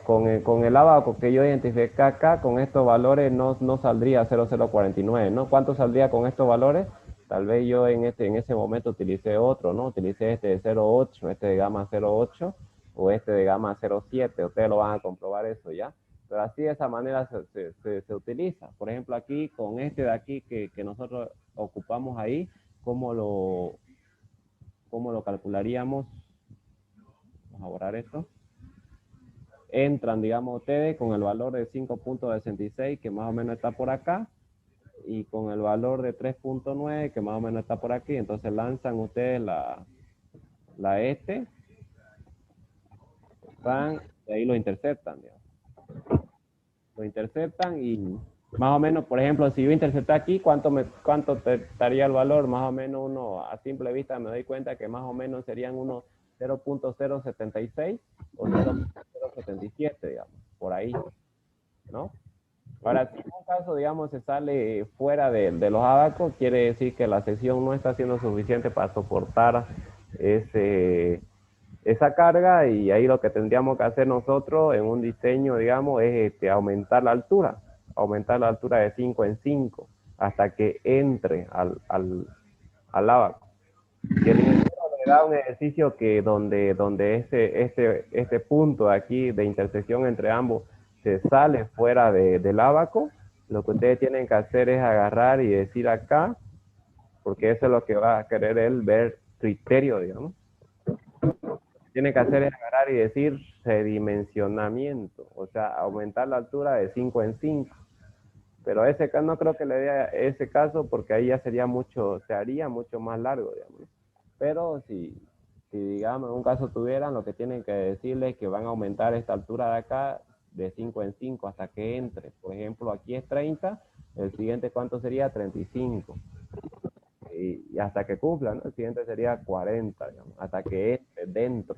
Speaker 1: con el abaco que yo identifiqué acá, con estos valores no saldría 0049, ¿no? ¿Cuánto saldría con estos valores? Tal vez yo en ese momento utilicé otro, ¿no? Utilicé este de 0.8, este de gamma 0.8 o este de gamma 0.7. Ustedes lo van a comprobar eso ya. Pero así de esa manera se utiliza. Por ejemplo, aquí con este de aquí que nosotros ocupamos ahí, ¿cómo lo calcularíamos? Vamos a borrar esto. Entran, digamos, ustedes con el valor de 5.66, que más o menos está por acá, y con el valor de 3.9, que más o menos está por aquí. Entonces lanzan ustedes la van, y ahí lo interceptan, digamos. Lo interceptan y más o menos, por ejemplo, si yo intercepté aquí, ¿cuánto te estaría el valor? Más o menos uno, a simple vista me doy cuenta que más o menos serían unos 0.076 o 0.077, digamos, por ahí, ¿no? Ahora, si en un caso, digamos, se sale fuera de los abacos, quiere decir que la sección no está siendo suficiente para soportar esa carga, y ahí lo que tendríamos que hacer nosotros en un diseño, digamos, es aumentar la altura de 5 en 5 hasta que entre al abaco. Y el ingeniero le da un ejercicio que donde este punto aquí de intersección entre ambos se sale fuera del abaco. Lo que ustedes tienen que hacer es agarrar y decir acá, porque eso es lo que va a querer él ver criterio, digamos. Tiene que hacer es agarrar y decir redimensionamiento, o sea, aumentar la altura de 5 en 5. Pero ese caso no creo que le dé ese caso porque ahí ya sería mucho, se haría mucho más largo, digamos. Pero si digamos en un caso tuvieran, lo que tienen que decirle es que van a aumentar esta altura de acá de 5 en 5 hasta que entre. Por ejemplo, aquí es 30, el siguiente ¿cuánto sería? 35. Y hasta que cumplan, ¿no? El siguiente sería 40, digamos, hasta que entre dentro.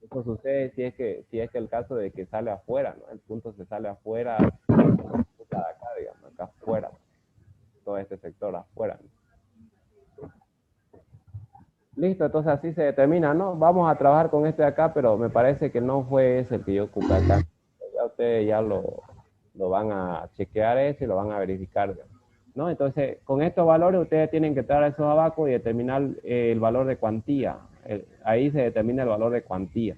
Speaker 1: Eso sucede si es que el caso de que sale afuera, ¿no? El punto se sale afuera, de acá, digamos, acá afuera, todo este sector afuera, ¿no? Listo, entonces así se determina, ¿no? Vamos a trabajar con este de acá, pero me parece que no fue ese el que yo ocupé acá. Ya ustedes ya lo van a chequear ese y lo van a verificar, digamos, ¿no? Entonces, con estos valores ustedes tienen que traer esos abacos y determinar el valor de cuantía. Ahí se determina el valor de cuantía,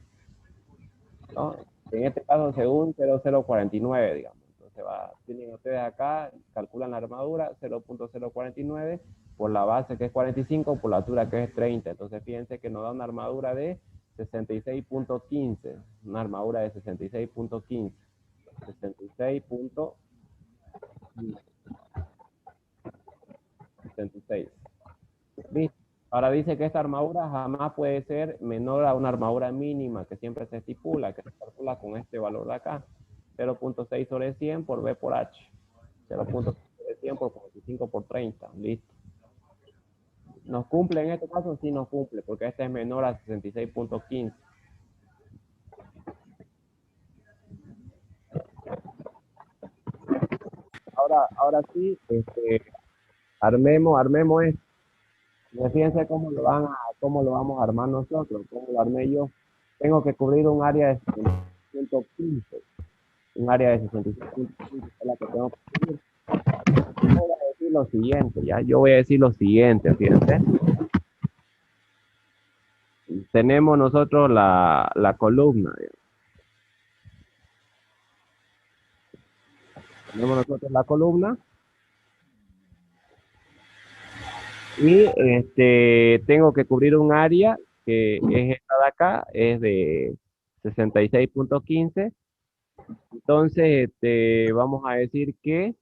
Speaker 1: ¿no? En este caso, según 0,049, digamos. Entonces, tienen ustedes acá, calculan la armadura, 0,049 por la base que es 45, por la altura que es 30. Entonces, fíjense que nos da una armadura de 66.15, una armadura de 66.15. 66.66. ¿Listo? Ahora dice que esta armadura jamás puede ser menor a una armadura mínima que siempre se estipula, que se calcula con este valor de acá, 0.6 sobre 100 por B por H, 0.6 sobre 100 por 45 por 30, listo. ¿Nos cumple en este caso? Sí nos cumple, porque este es menor a 66.15. Ahora sí, armemos esto. Fíjense cómo lo vamos a armar nosotros, cómo lo armé yo. Tengo que cubrir un área de 115, un área de 65.15 es la que tengo que cubrir. Yo voy a decir lo siguiente, ya, yo voy a decir lo siguiente, fíjense. Tenemos nosotros la columna, digamos. Tenemos nosotros la columna y tengo que cubrir un área que es esta de acá, es de 66.15. Entonces, vamos a decir que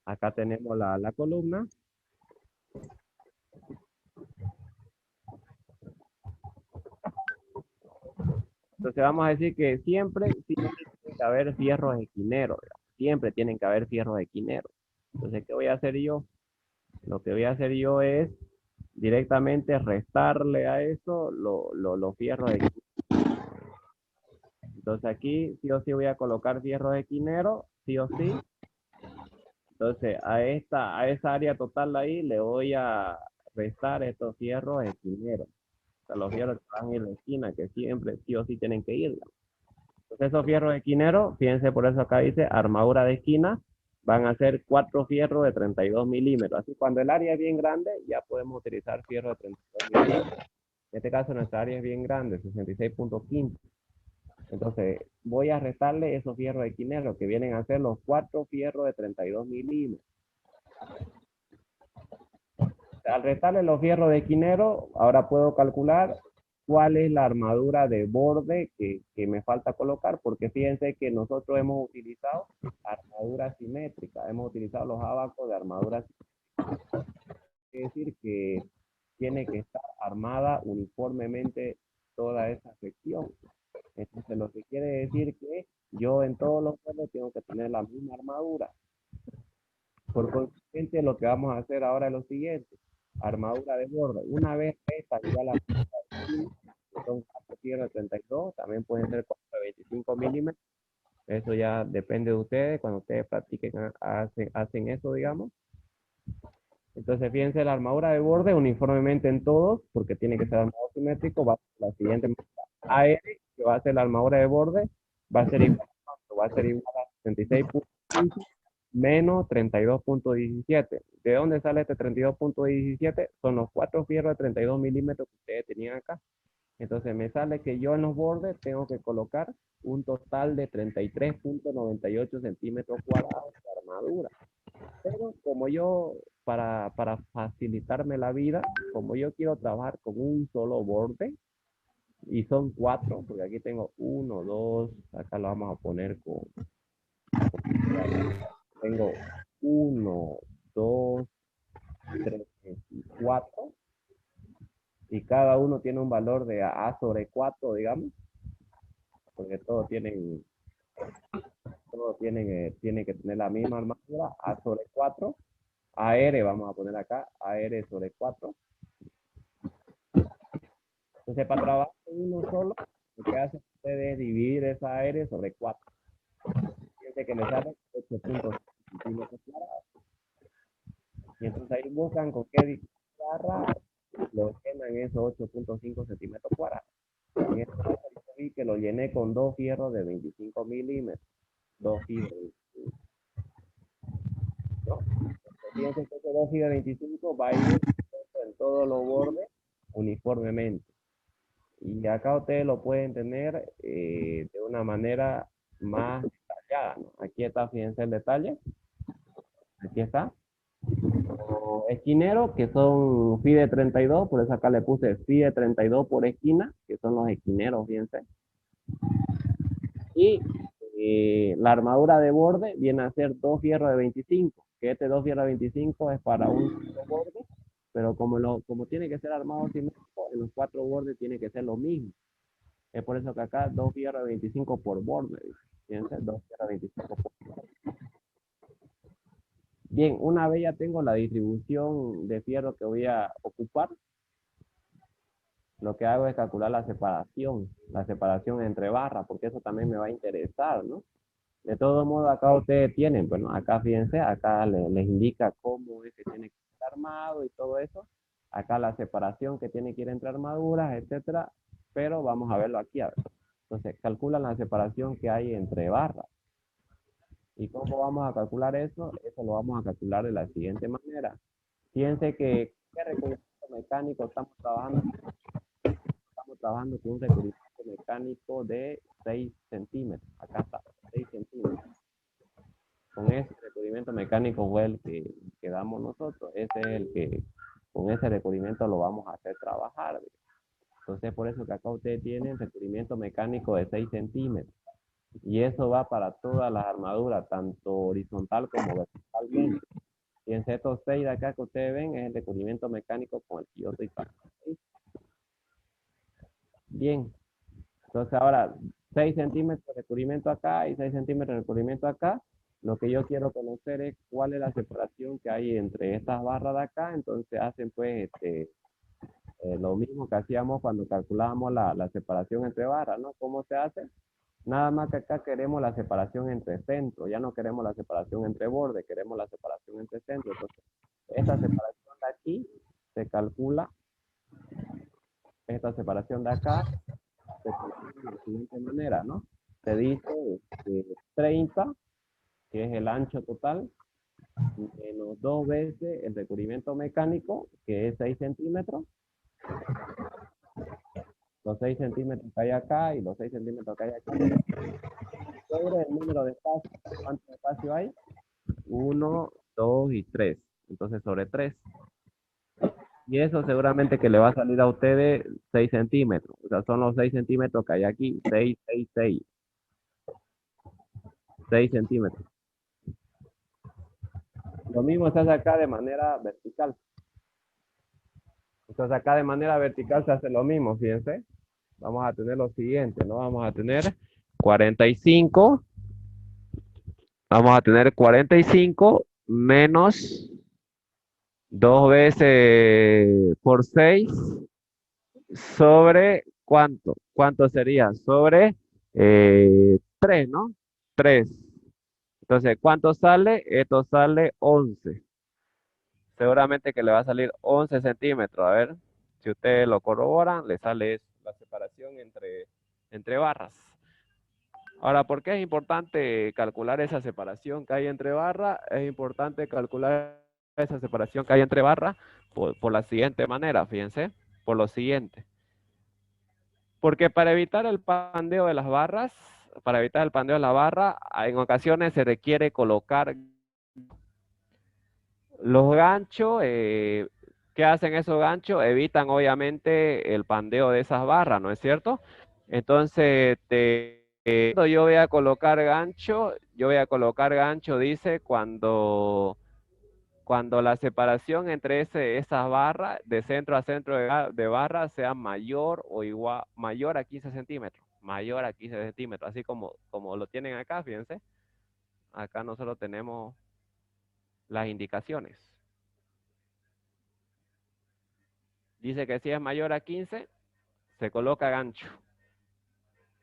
Speaker 1: acá tenemos la columna. Entonces vamos a decir que siempre tiene que haber fierros esquineros, digamos. Siempre tienen que haber fierros esquineros. Entonces, ¿qué voy a hacer yo? Lo que voy a hacer yo es directamente restarle a eso los fierros esquineros. Entonces aquí sí o sí voy a colocar fierros esquineros, sí o sí. Entonces a esa área total ahí le voy a restar estos fierros esquineros. O sea, los fierros que van a ir en la esquina, que siempre sí o sí tienen que ir, digamos. Entonces esos fierros esquineros, fíjense, por eso acá dice armadura de esquina, van a ser 4 fierros de 32 milímetros. Así cuando el área es bien grande, ya podemos utilizar fierros de 32 milímetros. En este caso nuestra área es bien grande, 66.15. Entonces voy a restarle esos fierros esquineros, que vienen a ser los 4 fierros de 32 milímetros. Al restarle los fierros de esquinero, ahora puedo calcular cuál es la armadura de borde que me falta colocar, porque fíjense que nosotros hemos utilizado armadura simétrica, hemos utilizado los abacos de armadura simétrica. Es decir, que tiene que estar armada uniformemente toda esa sección. Entonces, lo que quiere decir que yo en todos los bordes tengo que tener la misma armadura. Por consiguiente, lo que vamos a hacer ahora es lo siguiente. Armadura de borde. Una vez esta ya la son 4 fierros de 32, también pueden ser 4 de 25 milímetros. Eso ya depende de ustedes. Cuando ustedes practiquen, hacen eso, digamos. Entonces, fíjense, la armadura de borde uniformemente en todos, porque tiene que ser armado simétrico, va a ser la siguiente. AR, que va a ser la armadura de borde, va a ser igual a 66.15 menos 32.17. ¿De dónde sale este 32.17? Son los 4 fierros de 32 milímetros que ustedes tenían acá. Entonces me sale que yo en los bordes tengo que colocar un total de 33.98 centímetros cuadrados de armadura. Pero como yo, para facilitarme la vida, como yo quiero trabajar con un solo borde, y son 4, porque aquí tengo uno, 2, acá lo vamos a poner tengo uno, 2, 3 y 4, y cada uno tiene un valor de A sobre 4, digamos, porque tienen que tener la misma armadura, A sobre 4, AR, vamos a poner acá, AR sobre 4. Entonces, para trabajar con uno solo, lo que hacen ustedes es dividir esa AR sobre 4. Fíjense que le sale 8.5 centímetros cuadrados. Y entonces ahí buscan con qué barra lo llenan esos 8.5 centímetros cuadrados. En este caso, yo vi que lo llené con 2 fierros de 25 milímetros. 2 fibras de 25, ¿no? Fíjense que ese 2 fibras de 25 va a ir en todos los bordes uniformemente. Y acá ustedes lo pueden tener de una manera más detallada, ¿no? Aquí está, fíjense el detalle. Aquí está. Los esquineros, que son FIDE 32, por eso acá le puse FIDE 32 por esquina, que son los esquineros, fíjense. Y la armadura de borde viene a ser 2 fierros de 25, que este 2 fierros de 25 es para un solo borde, pero como tiene que ser armado simétrico, en los 4 bordes tiene que ser lo mismo. Es por eso que acá 2 fierros de 25 por borde, fíjense, 2 fierros de 25 por borde. Bien, una vez ya tengo la distribución de fierro que voy a ocupar, lo que hago es calcular la separación entre barras, porque eso también me va a interesar, ¿no? De todo modo, acá ustedes tienen, bueno, acá fíjense, acá les indica cómo es que tiene que estar armado y todo eso. Acá la separación que tiene que ir entre armaduras, etcétera. Pero vamos a verlo aquí, a ver. Entonces, calculan la separación que hay entre barras. ¿Y cómo vamos a calcular eso? Eso lo vamos a calcular de la siguiente manera. Fíjense que, ¿qué recubrimiento mecánico estamos trabajando? Estamos trabajando con un recubrimiento mecánico de 6 centímetros. Acá está, 6 centímetros. Con ese recubrimiento mecánico fue el que damos nosotros. Ese es el que, con ese recubrimiento lo vamos a hacer trabajar. Entonces, por eso que acá ustedes tienen recubrimiento mecánico de 6 centímetros. Y eso va para todas las armaduras, tanto horizontal como verticalmente. Y en estos 6 de acá que ustedes ven es el recubrimiento mecánico con el que yo estoy trabajando. Bien. Entonces ahora 6 centímetros de recubrimiento acá y 6 centímetros de recubrimiento acá. Lo que yo quiero conocer es cuál es la separación que hay entre estas barras de acá. Entonces hacen pues lo mismo que hacíamos cuando calculábamos la separación entre barras, ¿no? ¿Cómo se hace? Nada más que acá queremos la separación entre centro, ya no queremos la separación entre borde, queremos la separación entre centro. Entonces, esta separación de aquí se calcula, esta separación de acá se calcula de la siguiente manera, ¿no? Se dice 30, que es el ancho total, menos 2 veces el recubrimiento mecánico, que es 6 centímetros. Los 6 centímetros que hay acá y los 6 centímetros que hay acá. Sobre el número de espacios. ¿Cuánto espacio hay? 1, 2 y 3. Entonces sobre 3. Y eso seguramente que le va a salir a ustedes 6 centímetros. O sea, son los 6 centímetros que hay aquí. 6, 6, 6. 6 centímetros. Lo mismo se hace acá de manera vertical. Entonces acá de manera vertical se hace lo mismo, fíjense. Vamos a tener lo siguiente, ¿no? Vamos a tener 45. Vamos a tener 45 menos 2 veces por 6 sobre ¿cuánto? ¿Cuánto sería? Sobre 3, ¿no? 3. Entonces, ¿cuánto sale? Esto sale 11. Seguramente que le va a salir 11 centímetros. A ver, si ustedes lo corroboran, le sale eso, la separación entre barras. Ahora, ¿por qué es importante calcular esa separación que hay entre barras? Es importante calcular esa separación que hay entre barras por la siguiente manera, fíjense, por lo siguiente. Porque para evitar el pandeo de las barras, para evitar el pandeo de la barra, en ocasiones se requiere colocar Los ganchos, ¿qué hacen esos ganchos? Evitan obviamente el pandeo de esas barras, ¿no es cierto? Entonces, cuando yo voy a colocar gancho, dice, cuando la separación entre esas barras, de centro a centro de barra, sea mayor o igual, mayor a 15 centímetros, mayor a 15 centímetros, así como lo tienen acá, fíjense. Acá nosotros tenemos las indicaciones. Dice que si es mayor a 15, se coloca gancho.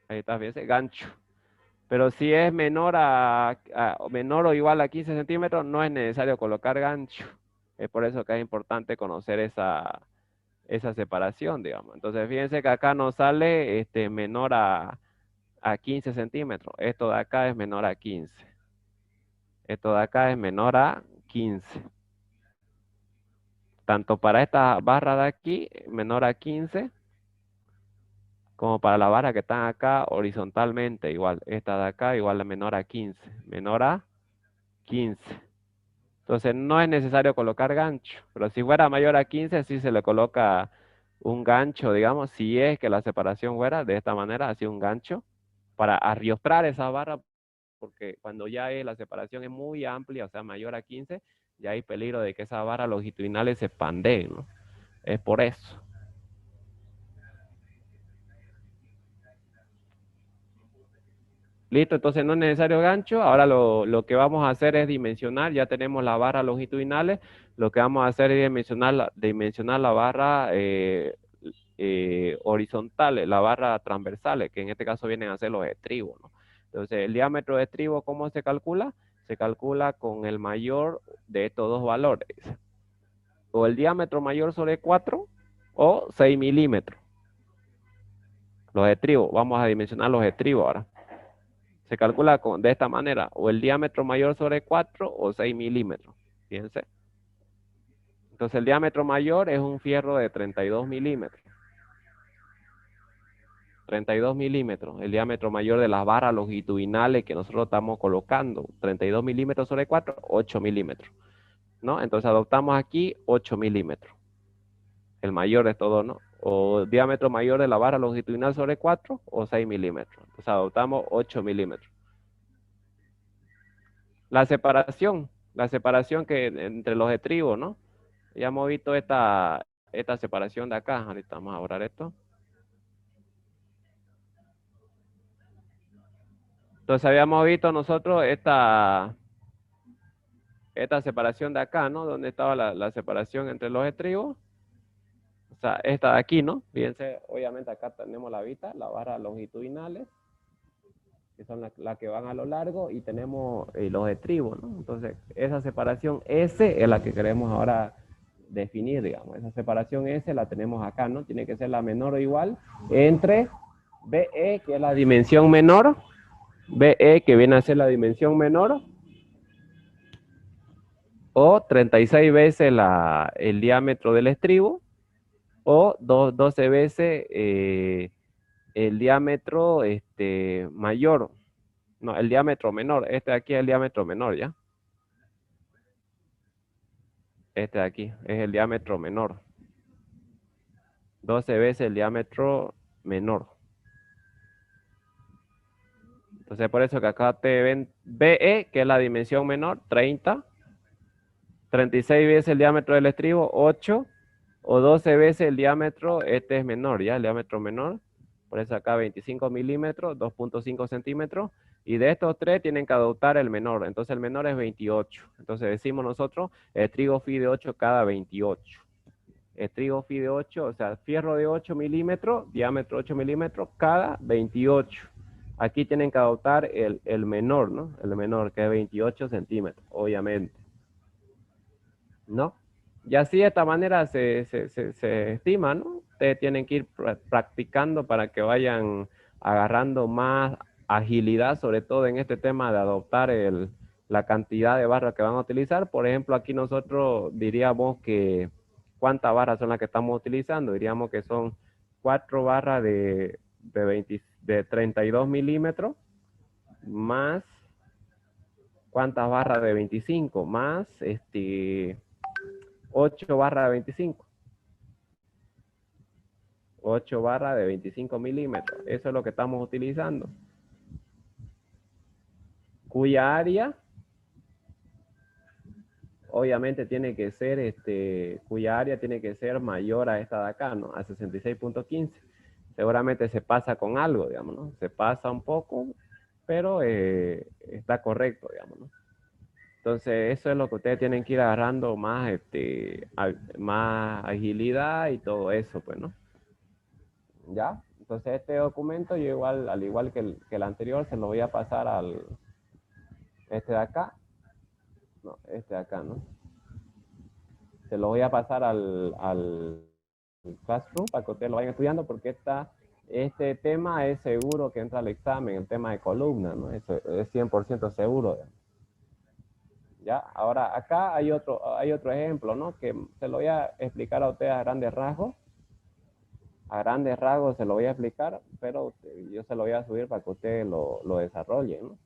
Speaker 1: Ahí está, fíjense, gancho. Pero si es menor o igual a 15 centímetros, no es necesario colocar gancho. Es por eso que es importante conocer esa separación, digamos. Entonces, fíjense que acá nos sale menor a 15 centímetros. Esto de acá es menor a 15. Esto de acá es menor a 15. Tanto para esta barra de aquí, menor a 15, como para la barra que están acá horizontalmente, igual. Esta de acá igual a menor a 15. Menor a 15. Entonces no es necesario colocar gancho, pero si fuera mayor a 15, sí se le coloca un gancho, digamos, si es que la separación fuera de esta manera, así un gancho, para arriostrar esa barra, porque cuando la separación es muy amplia, o sea, mayor a 15, ya hay peligro de que esas barras longitudinales se expanden, ¿no? Es por eso. Listo, entonces no es necesario gancho. Ahora lo que vamos a hacer es dimensionar. Ya tenemos las barras longitudinales. Lo que vamos a hacer es dimensionar la barra horizontales, la barra transversales, que en este caso vienen a ser los estribos, ¿no? Entonces, el diámetro de estribo, ¿cómo se calcula? Se calcula con el mayor de estos dos valores. O el diámetro mayor sobre 4 o 6 milímetros. Los estribos, vamos a dimensionar los estribos ahora. Se calcula de esta manera, o el diámetro mayor sobre 4 o 6 milímetros. Fíjense. Entonces el diámetro mayor es un fierro de 32 milímetros. 32 milímetros, el diámetro mayor de las barras longitudinales que nosotros estamos colocando. 32 milímetros sobre 4, 8 milímetros. ¿No? Entonces adoptamos aquí 8 milímetros. El mayor de todo, ¿no? O diámetro mayor de la barra longitudinal sobre 4 o 6 milímetros. Entonces adoptamos 8 milímetros. La separación que entre los estribos, ¿no? Ya hemos visto esta separación de acá. Ahorita vamos a borrar esto. Entonces habíamos visto nosotros esta separación de acá, ¿no? Donde estaba la separación entre los estribos. O sea, esta de aquí, ¿no? Fíjense, obviamente acá tenemos la vista, las barras longitudinales, que son las que van a lo largo, y tenemos los estribos, ¿no? Entonces, esa separación S es la que queremos ahora definir, digamos. Esa separación S la tenemos acá, ¿no? Tiene que ser la menor o igual entre BE, que es la dimensión menor, BE, que viene a ser la dimensión menor, o 36 veces el diámetro del estribo, o 12 veces el diámetro mayor. No, el diámetro menor. Este de aquí es el diámetro menor, ¿ya? Este de aquí es el diámetro menor. 12 veces el diámetro menor. Entonces, por eso que acá te ven BE, que es la dimensión menor, 30. 36 veces el diámetro del estribo, 8. O 12 veces el diámetro, este es menor, ¿ya? El diámetro menor. Por eso acá 25 milímetros, 2.5 centímetros. Y de estos tres tienen que adoptar el menor. Entonces el menor es 28. Entonces decimos nosotros, estribo phi de 8 cada 28. Estribo phi de 8, o sea, fierro de 8 milímetros, diámetro 8 milímetros cada 28. Aquí tienen que adoptar el menor, ¿no? El menor, que es 28 centímetros, obviamente. ¿No? Y así de esta manera se estima, ¿no? Ustedes tienen que ir practicando para que vayan agarrando más agilidad, sobre todo en este tema de adoptar la cantidad de barras que van a utilizar. Por ejemplo, aquí nosotros diríamos que cuántas barras son las que estamos utilizando. Diríamos que son 4 barras de 32 milímetros más ¿cuántas barras de 25? Más 8 barras de 25. 8 barras de 25 milímetros. Eso es lo que estamos utilizando. Cuya área, obviamente tiene que ser, cuya área tiene que ser mayor a esta de acá, ¿no? A 66.15. Seguramente se pasa con algo, digamos, ¿no? Se pasa un poco, pero está correcto, digamos, ¿no? Entonces, eso es lo que ustedes tienen que ir agarrando más, más agilidad y todo eso, pues, ¿no? ¿Ya? Entonces, este documento yo igual, al igual que el anterior, se lo voy a pasar al, este de acá. No, este de acá, ¿no? Se lo voy a pasar al Classroom para que ustedes lo vayan estudiando porque este tema es seguro que entra al examen, el tema de columna, ¿no? Eso es 100% seguro. ¿Ya? Ahora, acá hay otro ejemplo, ¿no? Que se lo voy a explicar a ustedes a grandes rasgos. A grandes rasgos se lo voy a explicar, pero yo se lo voy a subir para que ustedes lo desarrollen, ¿no?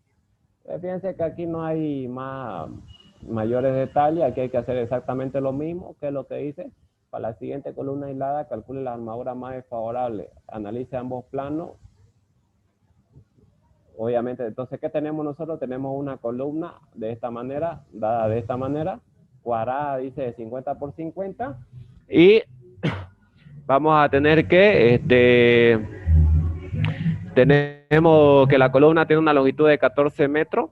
Speaker 1: Fíjense que aquí no hay mayores detalles, aquí hay que hacer exactamente lo mismo, que es lo que dice. Para la siguiente columna aislada, calcule la armadura más desfavorable, analice ambos planos. Obviamente, entonces, ¿qué tenemos nosotros? Tenemos una columna de esta manera, dada de esta manera, cuadrada, dice, de 50 por 50, y vamos a tener que, tenemos que la columna tiene una longitud de 14 metros,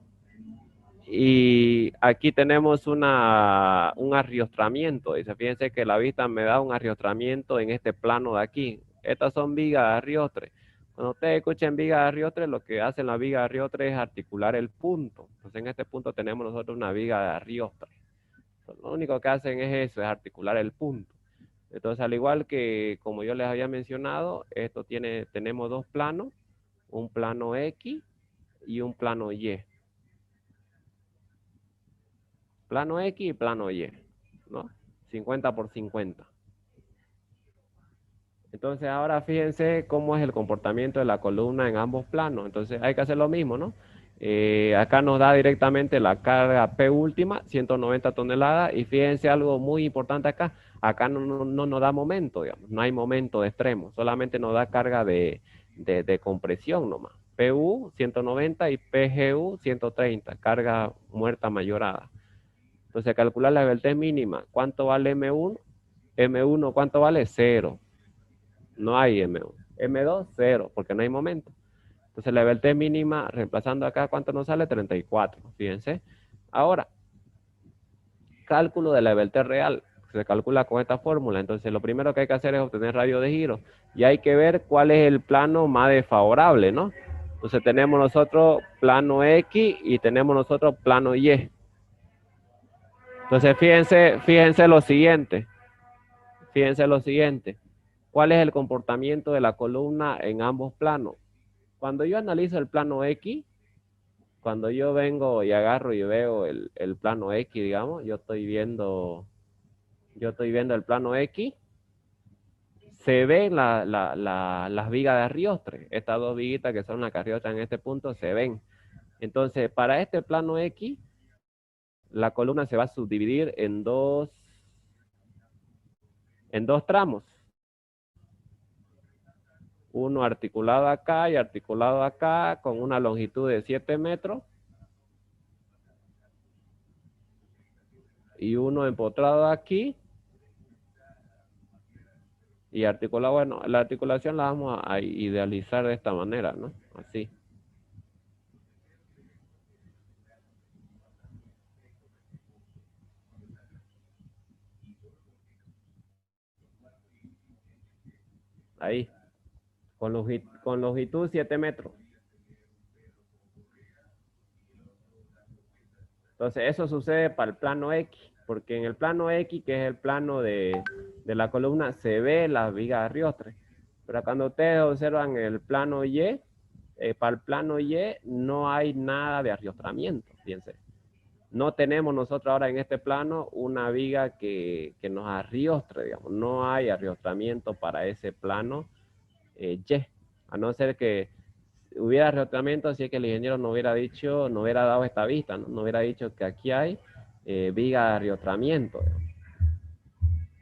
Speaker 1: y aquí tenemos un arriostramiento. Dice, fíjense que la vista me da un arriostramiento en este plano de aquí. Estas son vigas de arriostre. Cuando ustedes escuchen vigas de arriostre, lo que hacen las vigas de arriostre es articular el punto. Entonces en este punto tenemos nosotros una viga de arriostre. Entonces, lo único que hacen es eso, es articular el punto. Entonces, al igual que como yo les había mencionado, tenemos dos planos, un plano X y un plano Y. Plano X y plano Y, ¿no? 50 por 50. Entonces ahora fíjense cómo es el comportamiento de la columna en ambos planos. Entonces hay que hacer lo mismo, ¿no? Acá nos da directamente la carga P última, 190 toneladas, y fíjense algo muy importante acá. Acá no nos da momento, digamos, no hay momento de extremo, solamente nos da carga de compresión nomás. PU 190 y PGU 130, carga muerta mayorada. Entonces, calcular la libertad mínima. ¿Cuánto vale M1? M1, ¿cuánto vale? 0. No hay M1. M2, 0, porque no hay momento. Entonces, la libertad mínima, reemplazando acá, ¿cuánto nos sale? 34. Fíjense. Ahora, cálculo de la libertad real. Se calcula con esta fórmula. Entonces, lo primero que hay que hacer es obtener radio de giro. Y hay que ver cuál es el plano más desfavorable, ¿no? Entonces, tenemos nosotros plano X y tenemos nosotros plano Y. Entonces, fíjense lo siguiente. Fíjense lo siguiente. ¿Cuál es el comportamiento de la columna en ambos planos? Cuando yo analizo el plano X, cuando yo vengo y agarro y veo el plano X, digamos, yo estoy viendo el plano X, se ven las vigas de arriostre. Estas dos viguitas que son las que arriostran en este punto se ven. Entonces, para este plano X, la columna se va a subdividir en dos tramos. Uno articulado acá y articulado acá con una longitud de 7 metros. Y uno empotrado aquí. Y articulado, bueno, la articulación la vamos a idealizar de esta manera, ¿no? Así. Ahí. Con longitud 7 metros. Entonces, eso sucede para el plano X, porque en el plano X, que es el plano de la columna, se ve las vigas de arriostre. Pero cuando ustedes observan el plano Y, para el plano Y no hay nada de arriostramiento, fíjense. No tenemos nosotros ahora en este plano una viga que nos arriostre, digamos. No hay arriostramiento para ese plano Y, a no ser que hubiera arriotramiento si es que el ingeniero no hubiera dicho, no hubiera dado esta vista, ¿no? No hubiera dicho que aquí hay viga de arriotramiento.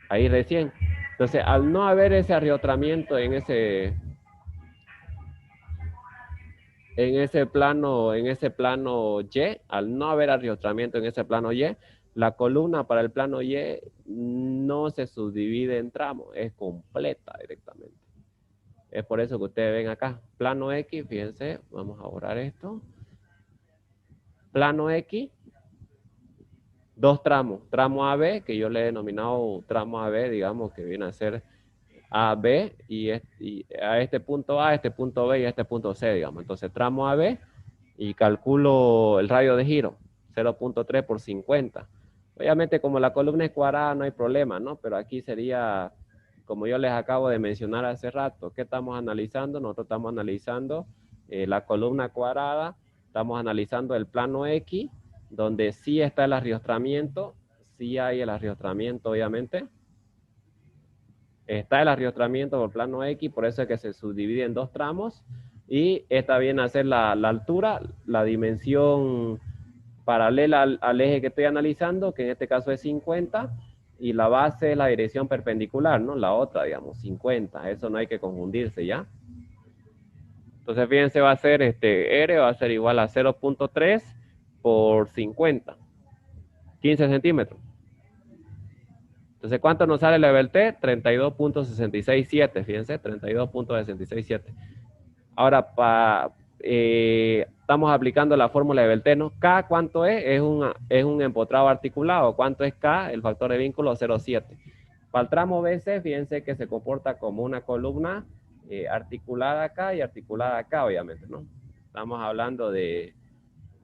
Speaker 1: Ahí recién. Entonces, al no haber ese arriotramiento en ese plano Y, al no haber arriotramiento en ese plano Y, la columna para el plano Y no se subdivide en tramos, es completa directamente. Es por eso que ustedes ven acá, plano X, fíjense, vamos a borrar esto. Plano X, dos tramos, tramo AB, que yo le he denominado tramo AB, digamos que viene a ser AB y a este punto A, este punto B y a este punto C, digamos. Entonces tramo AB y calculo el radio de giro, 0.3 por 50. Obviamente como la columna es cuadrada no hay problema, ¿no? Pero aquí sería, como yo les acabo de mencionar hace rato, ¿qué estamos analizando? Nosotros estamos analizando la columna cuadrada, estamos analizando el plano X, donde sí está el arriostramiento, sí hay el arriostramiento, obviamente. Está el arriostramiento por plano X, por eso es que se subdivide en dos tramos. Y esta viene a ser la altura, la dimensión paralela al eje que estoy analizando, que en este caso es 50, y la base es la dirección perpendicular, ¿no? La otra, digamos, 50. Eso no hay que confundirse, ¿ya? Entonces, fíjense, va a ser R va a ser igual a 0.3 por 50. 15 centímetros. Entonces, ¿cuánto nos sale el level T? 32.667, fíjense, 32.667. Ahora, estamos aplicando la fórmula de Belté, ¿no? K, ¿cuánto es? Es un empotrado articulado. ¿Cuánto es K? El factor de vínculo 0,7. Para el tramo BC, fíjense que se comporta como una columna articulada acá y articulada acá, obviamente, ¿no? Estamos hablando de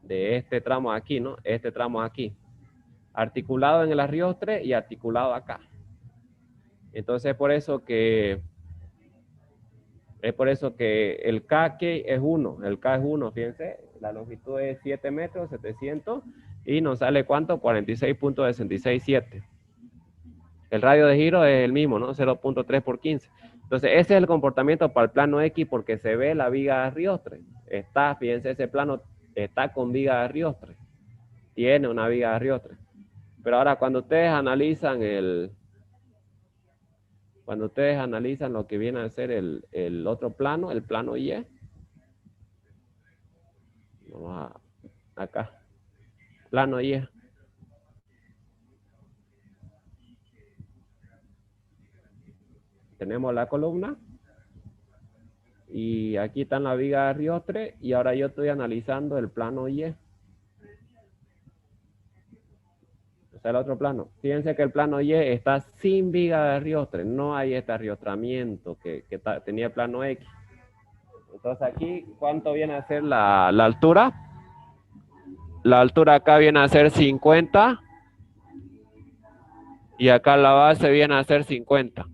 Speaker 1: este tramo aquí, ¿no? Este tramo aquí. Articulado en el arriostre y articulado acá. Entonces, es por eso que el K es 1, el K es 1, fíjense, la longitud es 7 metros, 700, y nos sale ¿cuánto? 46.667. El radio de giro es el mismo, ¿no? 0.3 por 15. Entonces, ese es el comportamiento para el plano X porque se ve la viga de arriostre. Está, fíjense, ese plano está con viga de arriostre. Tiene una viga de arriostre. Pero ahora, cuando ustedes analizan lo que viene a ser el otro plano, el plano Y, vamos acá, plano Y. Tenemos la columna y aquí está la viga de arriostre y ahora yo estoy analizando el plano Y. O sea, el otro plano. Fíjense que el plano Y está sin viga de arriostre, no hay este arriostramiento que tenía el plano X. Entonces aquí, ¿cuánto viene a ser la altura? La altura acá viene a ser 50 y acá la base viene a ser 50.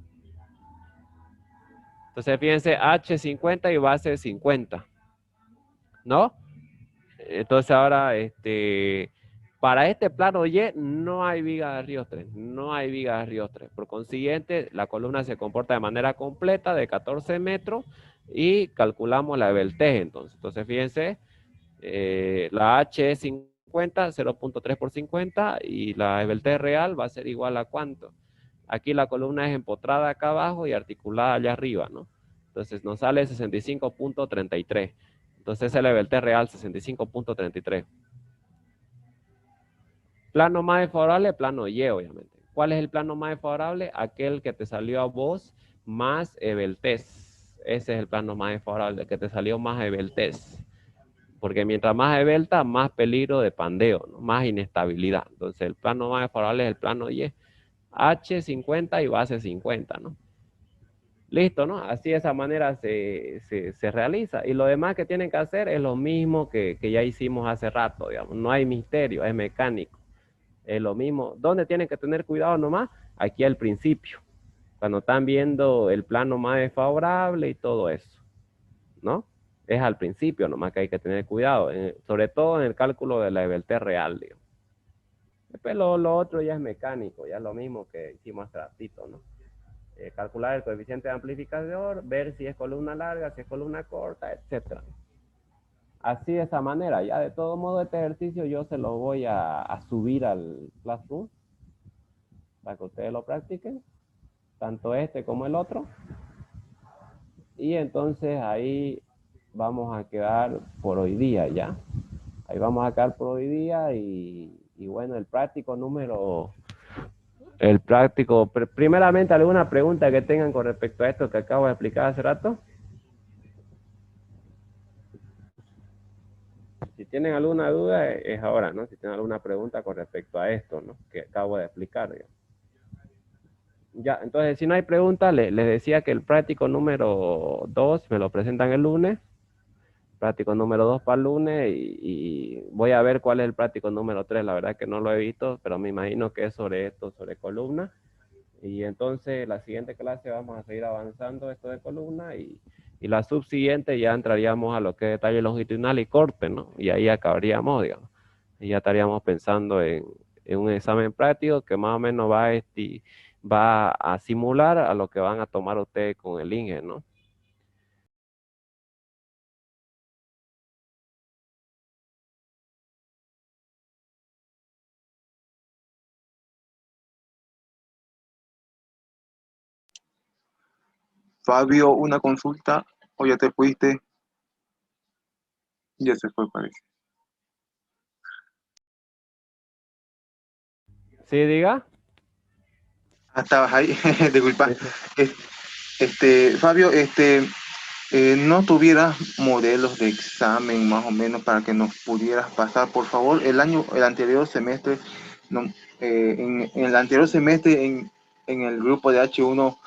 Speaker 1: Entonces fíjense, H50 y base 50, ¿no? Entonces ahora, para este plano Y no hay viga de arriostre, no hay viga de arriostre. Por consiguiente, la columna se comporta de manera completa de 14 metros y calculamos la Belté entonces. Entonces fíjense, la H es 50, 0.3 por 50 y la Belté real va a ser igual a ¿cuánto? Aquí la columna es empotrada acá abajo y articulada allá arriba, ¿no? Entonces nos sale 65.33. Entonces el level T real 65.33. Plano más desfavorable, plano Y, obviamente. ¿Cuál es el plano más desfavorable? Aquel que te salió a vos más Ebeltés. Ese es el plano más desfavorable, que te salió más Ebeltés. Porque mientras más esbelta, más peligro de pandeo, ¿no? Más inestabilidad. Entonces el plano más desfavorable es el plano Y. H50 y base 50, ¿no? Listo, ¿no? Así de esa manera se realiza. Y lo demás que tienen que hacer es lo mismo que ya hicimos hace rato, digamos. No hay misterio, es mecánico. Es lo mismo. ¿Dónde tienen que tener cuidado nomás? Aquí al principio. Cuando están viendo el plano más desfavorable y todo eso, ¿no? Es al principio nomás que hay que tener cuidado. Sobre todo en el cálculo de la Ebelté real, digamos. Después lo otro ya es mecánico, ya es lo mismo que hicimos hace ratito, ¿no? Calcular el coeficiente de amplificación, ver si es columna larga, si es columna corta, etc. así de esa manera. Ya de todo modo este ejercicio yo se lo voy a subir al Classroom para que ustedes lo practiquen, tanto este como el otro. Y entonces ahí vamos a quedar por hoy día ya. Ahí vamos a quedar por hoy día y bueno, el práctico, primeramente alguna pregunta que tengan con respecto a esto que acabo de explicar hace rato. Si tienen alguna duda es ahora, ¿no? Si tienen alguna pregunta con respecto a esto, ¿no? Que acabo de explicar. Ya, entonces si no hay preguntas, les decía que el práctico número 2 me lo presentan el lunes, práctico número 2 para el lunes y voy a ver cuál es el práctico número 3. La verdad que no lo he visto, pero me imagino que es sobre esto, sobre columna. Y entonces la siguiente clase vamos a seguir avanzando esto de columna y la subsiguiente ya entraríamos a lo que es detalle longitudinal y corte, ¿no? Y ahí acabaríamos, digamos. Y ya estaríamos pensando en un examen práctico que más o menos va a simular a lo que van a tomar ustedes con el INGE, ¿no?
Speaker 2: Fabio, una consulta, o ya te fuiste, ya se fue, parece.
Speaker 1: ¿Sí, diga?
Speaker 2: Ah, estabas ahí, disculpa.
Speaker 1: Sí, sí.
Speaker 2: Es- Fabio, no tuvieras modelos de examen más o menos para que nos pudieras pasar, por favor. El anterior semestre, no, en el anterior semestre en el grupo de H1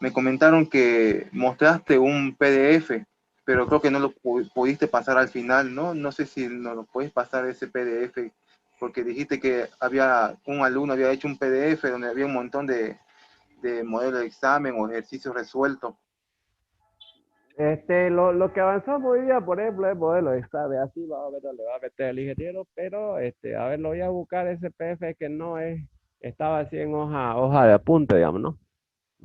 Speaker 2: me comentaron que mostraste un PDF, pero creo que no lo pudiste pasar al final, ¿no? No sé si nos lo puedes pasar ese PDF, porque dijiste que un alumno había hecho un PDF donde había un montón de modelos de examen o ejercicios resueltos.
Speaker 1: Lo que avanzamos hoy día, por ejemplo, es modelo de examen, así va a ver, le va a meter el ingeniero, pero a ver, lo voy a buscar ese PDF que no estaba así en hoja de apunte, digamos, ¿no?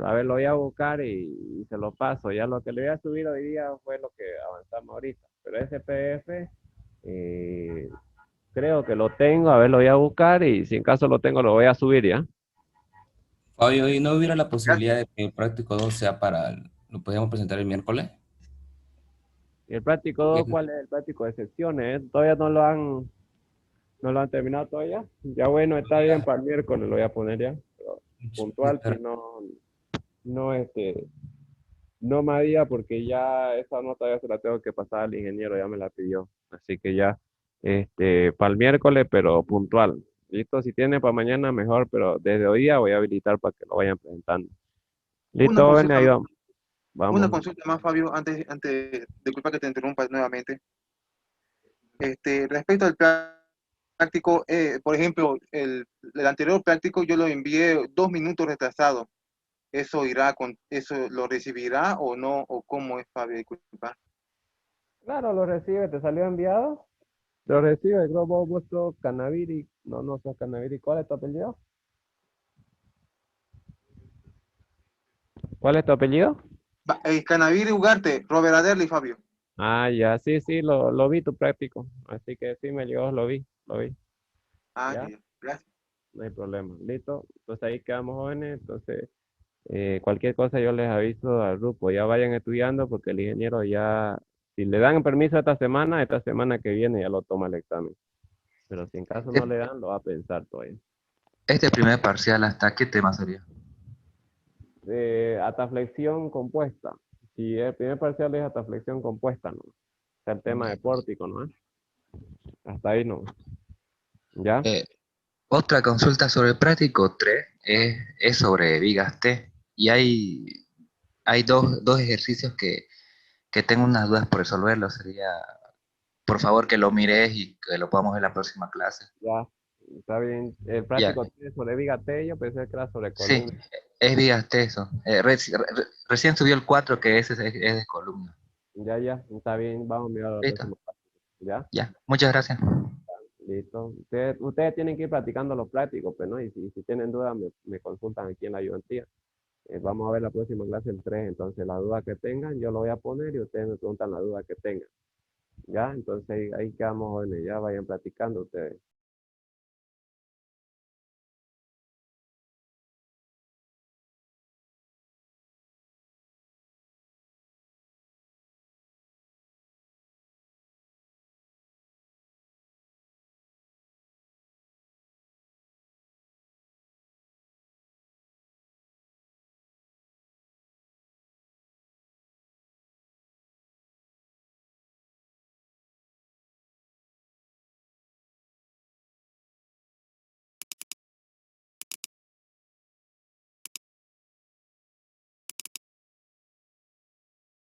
Speaker 1: A ver, lo voy a buscar y se lo paso. Ya lo que le voy a subir hoy día fue lo que avanzamos ahorita, pero ese PDF eh, creo que lo tengo, a ver, lo voy a buscar y si en caso lo tengo, lo voy a subir ya.
Speaker 5: Fabio, ¿y no hubiera la posibilidad de que el práctico 2 sea lo podríamos presentar el miércoles?
Speaker 1: Y el práctico
Speaker 5: Porque
Speaker 1: 2, ¿cuál es el práctico de secciones? Todavía no lo han terminado todavía. Ya bueno, está bien para el miércoles, lo voy a poner ya. Pero puntual, si
Speaker 5: pero-
Speaker 1: no, no me había porque ya esa nota ya se la tengo que pasar al ingeniero, ya me la pidió. Así que ya, para el miércoles, pero puntual. Listo, si tiene para mañana mejor, pero desde hoy día voy a habilitar para que lo vayan presentando.
Speaker 2: Una
Speaker 1: Listo, jóvenes,
Speaker 2: consulta,
Speaker 1: ahí vamos.
Speaker 2: una
Speaker 1: Vamos.
Speaker 2: consulta más, Fabio, disculpa que te interrumpa nuevamente. Respecto al práctico, por ejemplo, el anterior práctico yo lo envié 2 minutos retrasado. ¿Eso lo recibirá o no? ¿O cómo es, Fabio? Disculpa.
Speaker 1: Claro, lo recibe, te salió enviado. Lo recibe, creo vos, vuestro Canaviri. No, no sos Canaviri. ¿Cuál es tu apellido? ¿Cuál es tu apellido?
Speaker 2: Canaviri Ugarte, Robert Aderli, Fabio.
Speaker 1: Ah, ya, sí, sí, lo vi tu práctico. Así que sí me llegó, lo vi.
Speaker 2: Ah, ya,
Speaker 1: Ya,
Speaker 2: ya. Gracias.
Speaker 1: no hay problema. Listo. Entonces ahí quedamos jóvenes. Entonces, cualquier cosa yo les aviso al grupo. Ya vayan estudiando porque el ingeniero ya, si le dan permiso esta semana que viene ya lo toma el examen. Pero si en caso no
Speaker 3: Es-
Speaker 1: le dan, lo va a pensar todavía.
Speaker 3: Este primer parcial, ¿hasta qué tema sería?
Speaker 1: Ataflexión compuesta. Si el primer parcial es ataflexión compuesta, ¿no? Está el tema de pórtico, ¿no? Hasta ahí no. ¿Ya?
Speaker 3: Eh, Otra consulta sobre el práctico 3 es sobre vigas T. Y hay dos ejercicios que tengo unas dudas por resolverlo. Sería, por favor, que lo mires y que lo podamos ver en la próxima clase.
Speaker 1: Ya. Está bien. El
Speaker 3: Ya,
Speaker 1: práctico tiene sobre Vigate, yo pensé que era sobre
Speaker 3: sí,
Speaker 1: columna.
Speaker 3: es vigas T eso. Recién subió el 4 que es de columna.
Speaker 1: Ya, ya. Está bien. Vamos a mirar la
Speaker 3: Listo,
Speaker 1: próxima parte. ¿Ya?
Speaker 3: ya. Muchas gracias.
Speaker 1: Listo. Ustedes tienen que ir practicando los prácticos, pues, ¿no? Y si tienen dudas, me consultan aquí en la ayudantía. Vamos a ver la próxima clase el 3. Entonces, la duda que tengan, yo lo voy a poner y ustedes me preguntan la duda que tengan. Ya, entonces ahí quedamos jóvenes, ya vayan platicando ustedes.